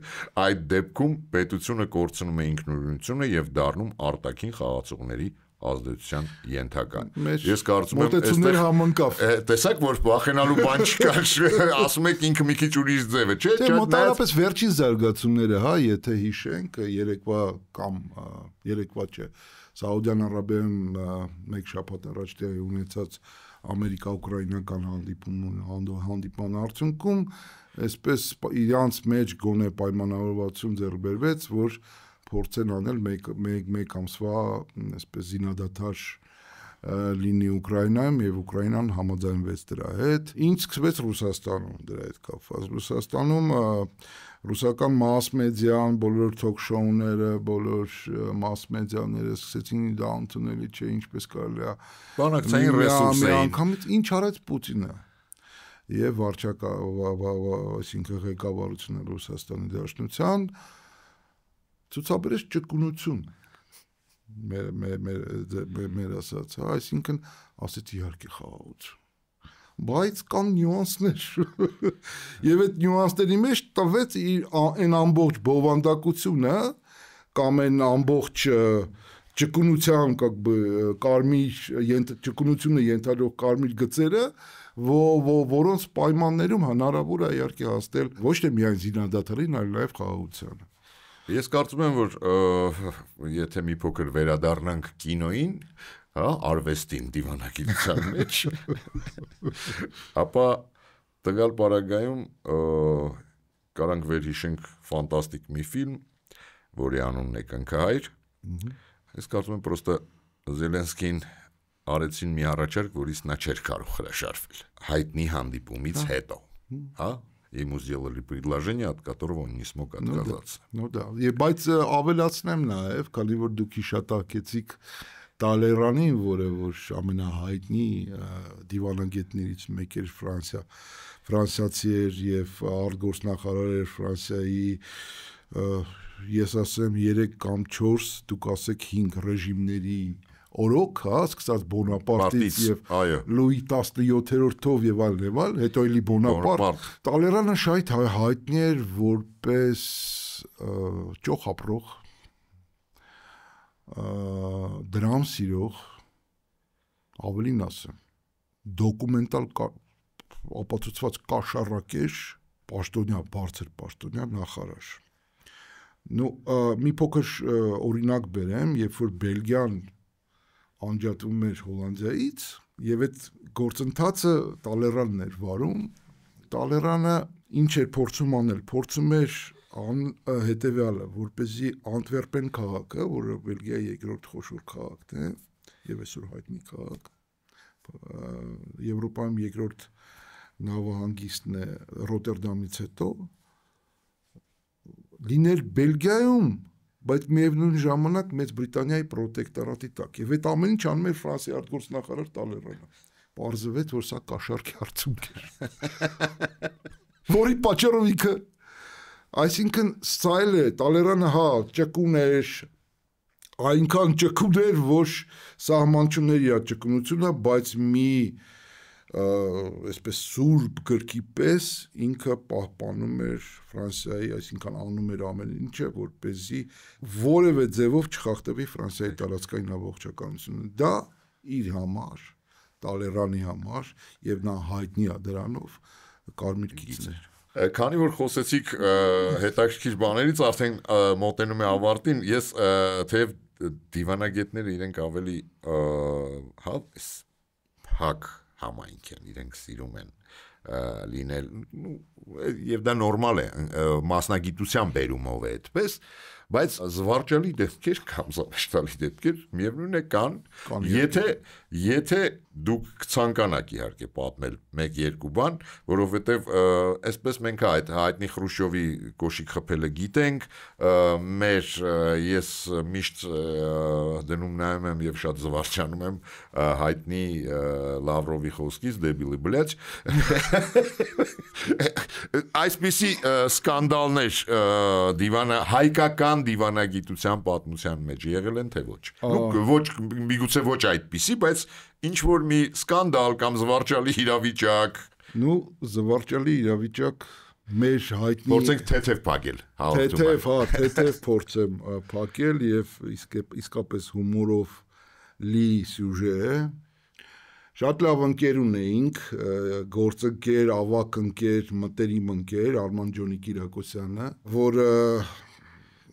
S1: այդ դեպքում պետությունը կորցնում է ինքնուրույնությունը եւ դառնում արտաքին խաղացողների ազդեցության ենթակա։ Ես կարծում եմ,
S2: այստեղ համընկավ։
S1: Տեսակ որ վախենալու բան չկա, ասում եք ինքը մի քիչ ուրիշ ձև է, չէ՞։
S2: Դե մոտավորապես վերջին զարգացումները, հա, եթե հիշենք, երեկվա կամ երեկվա չէ, Սաուդյան Արաբիայում մեկ շաբաթ առաջ տեղի ունեցած ամերիկա-ուկրաինական հանդիպման արդյունքում այսպես իրանց մեջ գոնե պայմանավորվածություն ձեռք բերվեց, որ փորձեն անել մեկ ամսվա այսպես զինադադար լինի Ուկրաինայում եւ Ուկրաինան համաձայնվեց դրա հետ։ Ինչ սկսվեց Ռուսաստանում դրա հետ կապված։ Ռուսաստանում ռուսական մաս մեդիան, բոլոր թոք-շոուները, բոլոր մաս մեդիաները սկսեցին դա ընդունելի չէ, ինչպես կարելի է։
S1: Բանակցային ռեսուրսային։
S2: Անգամից ինչ արեց Պուտինը եւ այսինքն ղեկավարությունը Ռուսաստանի Դաշնության ցուցաբերեց ճկունություն մեր ասած, այսինքն ասեց իհարկե խաղաղություն, բայց կան նյուանսներ եւ այդ նյուանսների մեջ տվեց այն ամբողջ բովանդակությունը կամ այն ամբողջ ճկունության ճկունությունը ենթադրող կարմիր գծերը, որոնց պայմաններում հնարավոր է իհարկե հասնել ոչ թե միայն զինադադարին, այլ նաեւ խաղաղությանը։
S1: Ես կարծում եմ, որ եթե մի փոքր վերադառնանք կինոյին, հա, արվեստին դիվանագիտության մեջ, ապա տվյալ պարագայում կարանք վերհիշենք ֆանտաստիկ մի ֆիլմ, որի անունն է Կնքահայր։ Ես կարծում եմ պրոստը Զելենսկին արեցին մի առաջարկ, որից նա չէր կարող հրաշարվել հայտնի հանդիպումից հետո, հա Ему сделали предложение, от которого он не смог отказаться.
S2: Ну да. Բայց ավելացնեմ նաև, քանի որ դուք հիշատակեցիք Տալերանին, որը որ ամենահայտնի դիվանագետներից մեկը էր ֆրանսիացի էր եւ արտգործնախարար էր Ֆրանսիայի ես ասեմ 3 կամ 4, դուք ասեք 5 ռեժիմների օրոք, հա, սկսած Բոնապարտից եւ Լուի 17-ով եւ այլն, հետո էլի Բոնապարտ։ Տալերանը շայթ հայտնի էր որպես ճոխ ապրող, դրամ սիրող, ավելին ասեմ, դոկումենտալ ապացուցված կաշառակեր, պաշտոնյա, բարձր պաշտոնյա նախարար։ Ну, մի փոքր օրինակ բերեմ, երբ որ Բելգիան անջատվում էր Հոլանդիայից եւ այդ գործընթացը Տալերանն էր վարում Տալերանը ինչ էր փորձում անել փորձում էր հետևյալը, որպեսզի Անտվերպեն քաղաքը, որը Բելգիայի երկրորդ խոշոր քաղաքն է, եւ այսօր հայտնի քաղաք, Եվրոպայում երկրորդ նավահանգիստն է Ռոտերդամից հետո, լիներ Բելգիայում, բայց միևնույն ժամանակ Մեծ Բրիտանիայի պրոտեկտորատի տակ, եւ այդ ամեն ինչ անում էր Ֆրանսիայի արտգործնախարար Տալերանը, պարզվեց, որ սա կաշառքի արդյունք էր, որի պատճառով ինքը Այսինքն սա էլ է, Տալերանը ճկուն էր, այնքան ճկուն էր, որ սահման չուներ իր ճկունությունը, բայց մի այսպես սուրբ գրքի պես ինքը պահպանում էր Ֆրանսիայի, այսինքն անում էր ամեն ինչը, որպեսզի որևէ ձևով չխախտվի Ֆրանսիայի տարածքային ամբողջականությունը։ Դա իր համար, Տալերանի համար, եւ նա հայտնի է դրանով կարմիր գիծներ։
S3: Քանի որ խոսեցիք հետաքրքիր բաներից, արդեն մոտենում է ավարտին, ես թեև դիվանագետները իրենք ավելի փակ համայնք են, իրենք սիրում են լինել, եւ դա նորմալ է, մասնագիտության բերումով է այդպես, բայց զվարճալի դեպքեր կամ զավեշտալի դեպքեր միևնույն է կան, եթե դուք ցանկանաք իհարկե պատմել 1-2 բան, որովհետև այսպես մենք այդ հայտնի Խրուշչովի կոշիկ խփելը գիտենք, ես միշտ դնում նայում եմ եւ շատ զվարճանում եմ հայտնի Լավրովի խոսքից դեբիլի բլյաջ այսպիսի սկանդալներ հայկական դիվանագիտության պատմության մեջ եղել են թե ոչ։ Ոչ միգուցե ոչ այդպիսի, բայց ինչ որ մի սկանդալ կամ զվարճալի իրավիճակ։
S2: Զվարճալի իրավիճակ մեր հայտնի
S3: փորձենք թեթև փակել։
S2: Թեթև փորձեմ փակել եւ իսկապես հումորով լի սյուժե է։ Շատ լավ ընկեր ունեինք, գործընկեր, ավակ ընկեր, մտերիմ ընկեր Արման Ջոնի Կիրակոսյանը, որը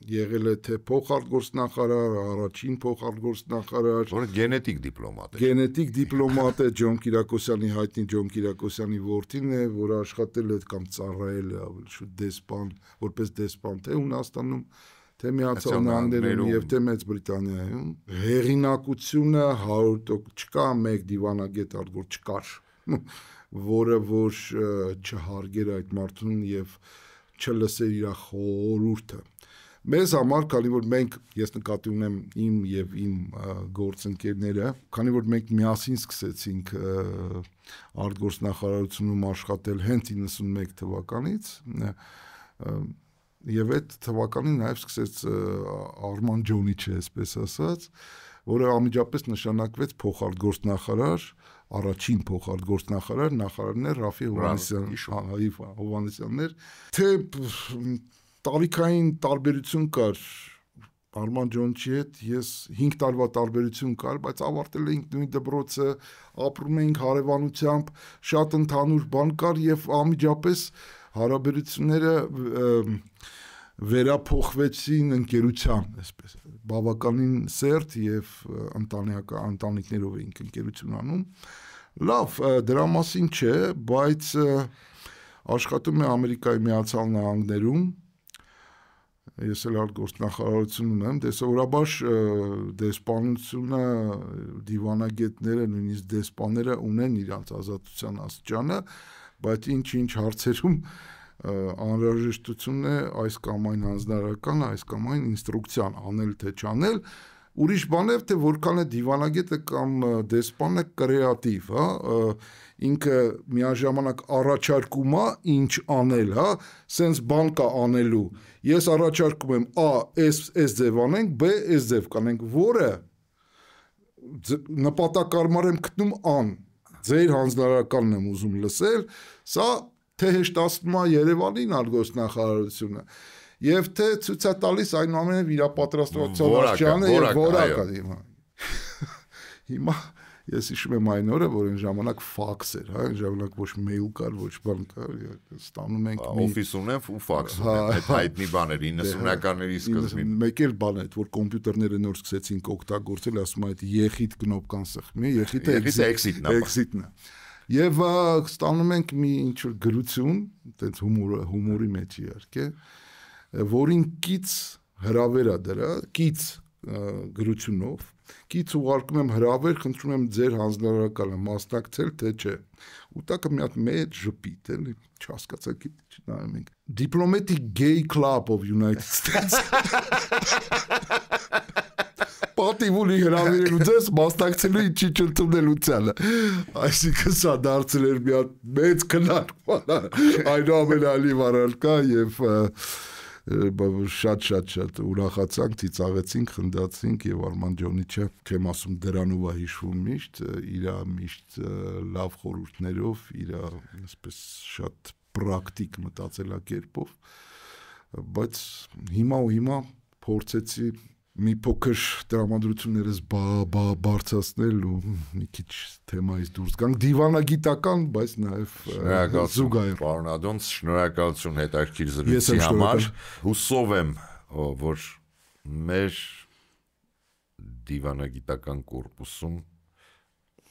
S2: եղել է թե փոխարտգործնախարար, առաջին փոխարտգործնախարար,
S3: որը գենետիկ դիպլոմատ է։
S2: Գենետիկ դիպլոմատ է Ջոն Կիրակոսյանի հայտնի Ջոն Կիրակոսյանի որդին է, որը աշխատել է կամ ծառայել է ավելի շուտ դեսպան, որպես դեսպան թե Հունաստանում, թե Միացյալ Նահանգներում եւ թե Մեծ Բրիտանիայում։ Հեղինակությունը 100% չկա մեկ դիվանագետ որ չկար, որը որ չհարգեր այդ մարդուն եւ չլսեր իր խորհուրդը։ Մեզ համար, քանի որ մենք, ես նկատի ունեմ իմ եւ իմ գործընկերները, քանի որ մենք միասին սկսեցինք արտգործնախարարությունում աշխատել հենց 91 թվականից, եւ այդ թվականին նաեւ սկսեց Արման Ջոնիչը, այսպես ասած, որը անմիջապես նշանակվեց փոխարտգործնախարար, առաջին փոխարտգործնախարար, նախարարն էր Ռաֆի Հովհաննիսյանն էր, թե տարիքային տարբերություն կար Արման Ջոնչի հետ, ես 5 տարվա տարբերություն կար, բայց ավարտել էինք նույն դպրոցը, ապրում էինք հարևանությամբ, շատ ընդհանուր բան կար եւ անմիջապես հարաբերությունները վերափոխվեցին ընկերության, այսպես բավականին սերտ եւ ընտանիքներով էինք ընկերություն անում։ Լավ, դրա մասին չէ, բայց աշխատում է Ամերիկայի Միացյալ Նահանգներում, ես էլ արտգործնախարարություն ունեմ, դեսովորաբար դեսպանությունը, դիվանագետները, նույնիսկ դեսպանները ունեն իրանց ազատության աստիճանը, բայց ինչ-ինչ հարցերում անհրաժեշտություն է այս կամ այն հանձնարարական, այս կամ այն ինստրուկցիան անել թե չանել, ուրիշ բան է, թե որքան է դիվանագետը կամ դեսպանը կրեատիվ, ինքը միաժամանակ առաջարկում է ինչ անել, սենց բան կա անելու, ես առաջարկում եմ այս ձև անենք, բ այս ձև կանենք, որը նպատակարար եմ գտնում ձեր հանձնարարականն եմ ուզում լսել, սա թե հեշտացնում է Երևանին արտգործնախարարությունը եւ թե ցույց է տալիս այնուամենայնիվ իր պատրաստվածության արժանը եւ որակը։ Հիմա ես հիշում եմ այն օրը, որ այն ժամանակ ֆաքս էր, այն ժամանակ ոչ մեյլ կար, ոչ բան կար, ստանում ենք
S3: օֆիս ունեմ ու ֆաքս ունեմ, այդ հայտնի բաներ 90-ականների սկզբին։
S2: Մեկ էլ բան է, որ կոմպյուտերները նոր սկսեցինք օգտագործել, ասում է այդ եղիդ կնոպկան սխմի, եղիդը էքսիտն է։ Եվ ստանում ենք մի ինչ-որ գրություն, այդպես հումորի մեջ իհարկե, որին կից հրավեր է դրա, կից գրությունով, կից ուղարկում եմ հրավեր, խնդրում եմ ձեր հանձնարարականը մասնակցել, թե չէ։ Ու տակը մի հատ մեծ ժպիտ, էլի, չհասկացա, չնայում ենք։ Diplomatic Gay Club of United States։ Պատիվ ունի հրավիրելու ձեզ մասնակցելու ինչի չընդունելությանը։ Այսինքն սա դարձել էր մի հատ մեծ քննարկման, այնուամենայնիվ առարկա եւ շատ ուրախացանք, ծիծաղեցինք, խնդացինք եւ Արման Ջոնիչը, չեմ ասում դրանով է հիշվում միշտ, իր միշտ լավ խորհուրդներով, իր այսպես շատ պրակտիկ մտածելակերպով, բայց հիմա փորձեցի մի փոքր տրամադրություններս բարձրացնել ու մի քիչ թեմայից դուրս գանք դիվանագիտական, բայց նաև զուգահեռ։
S3: Պարոն Ադոնց, շնորհակալություն հետաքրքիր զրույցի համար։ Հուսով եմ, որ մեր դիվանագիտական կորպուսում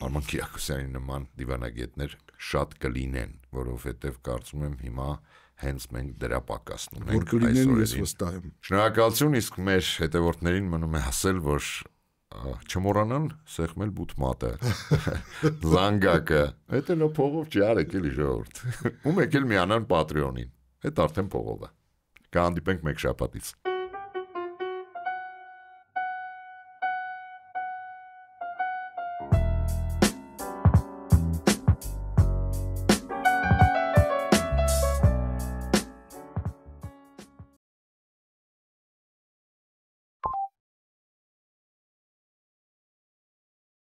S3: Արման Կիրակոսյանի նման դիվանագետներ շատ կլինեն, որովհետև կարծում եմ հիմա հենց մենք դրա պակասն ունենք։
S2: Որ կլինեն, ես վստահ եմ։
S3: Շնորհակալություն, իսկ մեր հետևորդներին մնում է ասել, որ չմոռանան սեղմել բութմատը, զանգակը, այդ էլ փողով չի արեք էլի ժողովուրդ։ Ու մեկ էլ միանան Patreon-ին, այդ արդեն փողով է։ Կհանդիպենք մեկ շաբաթից։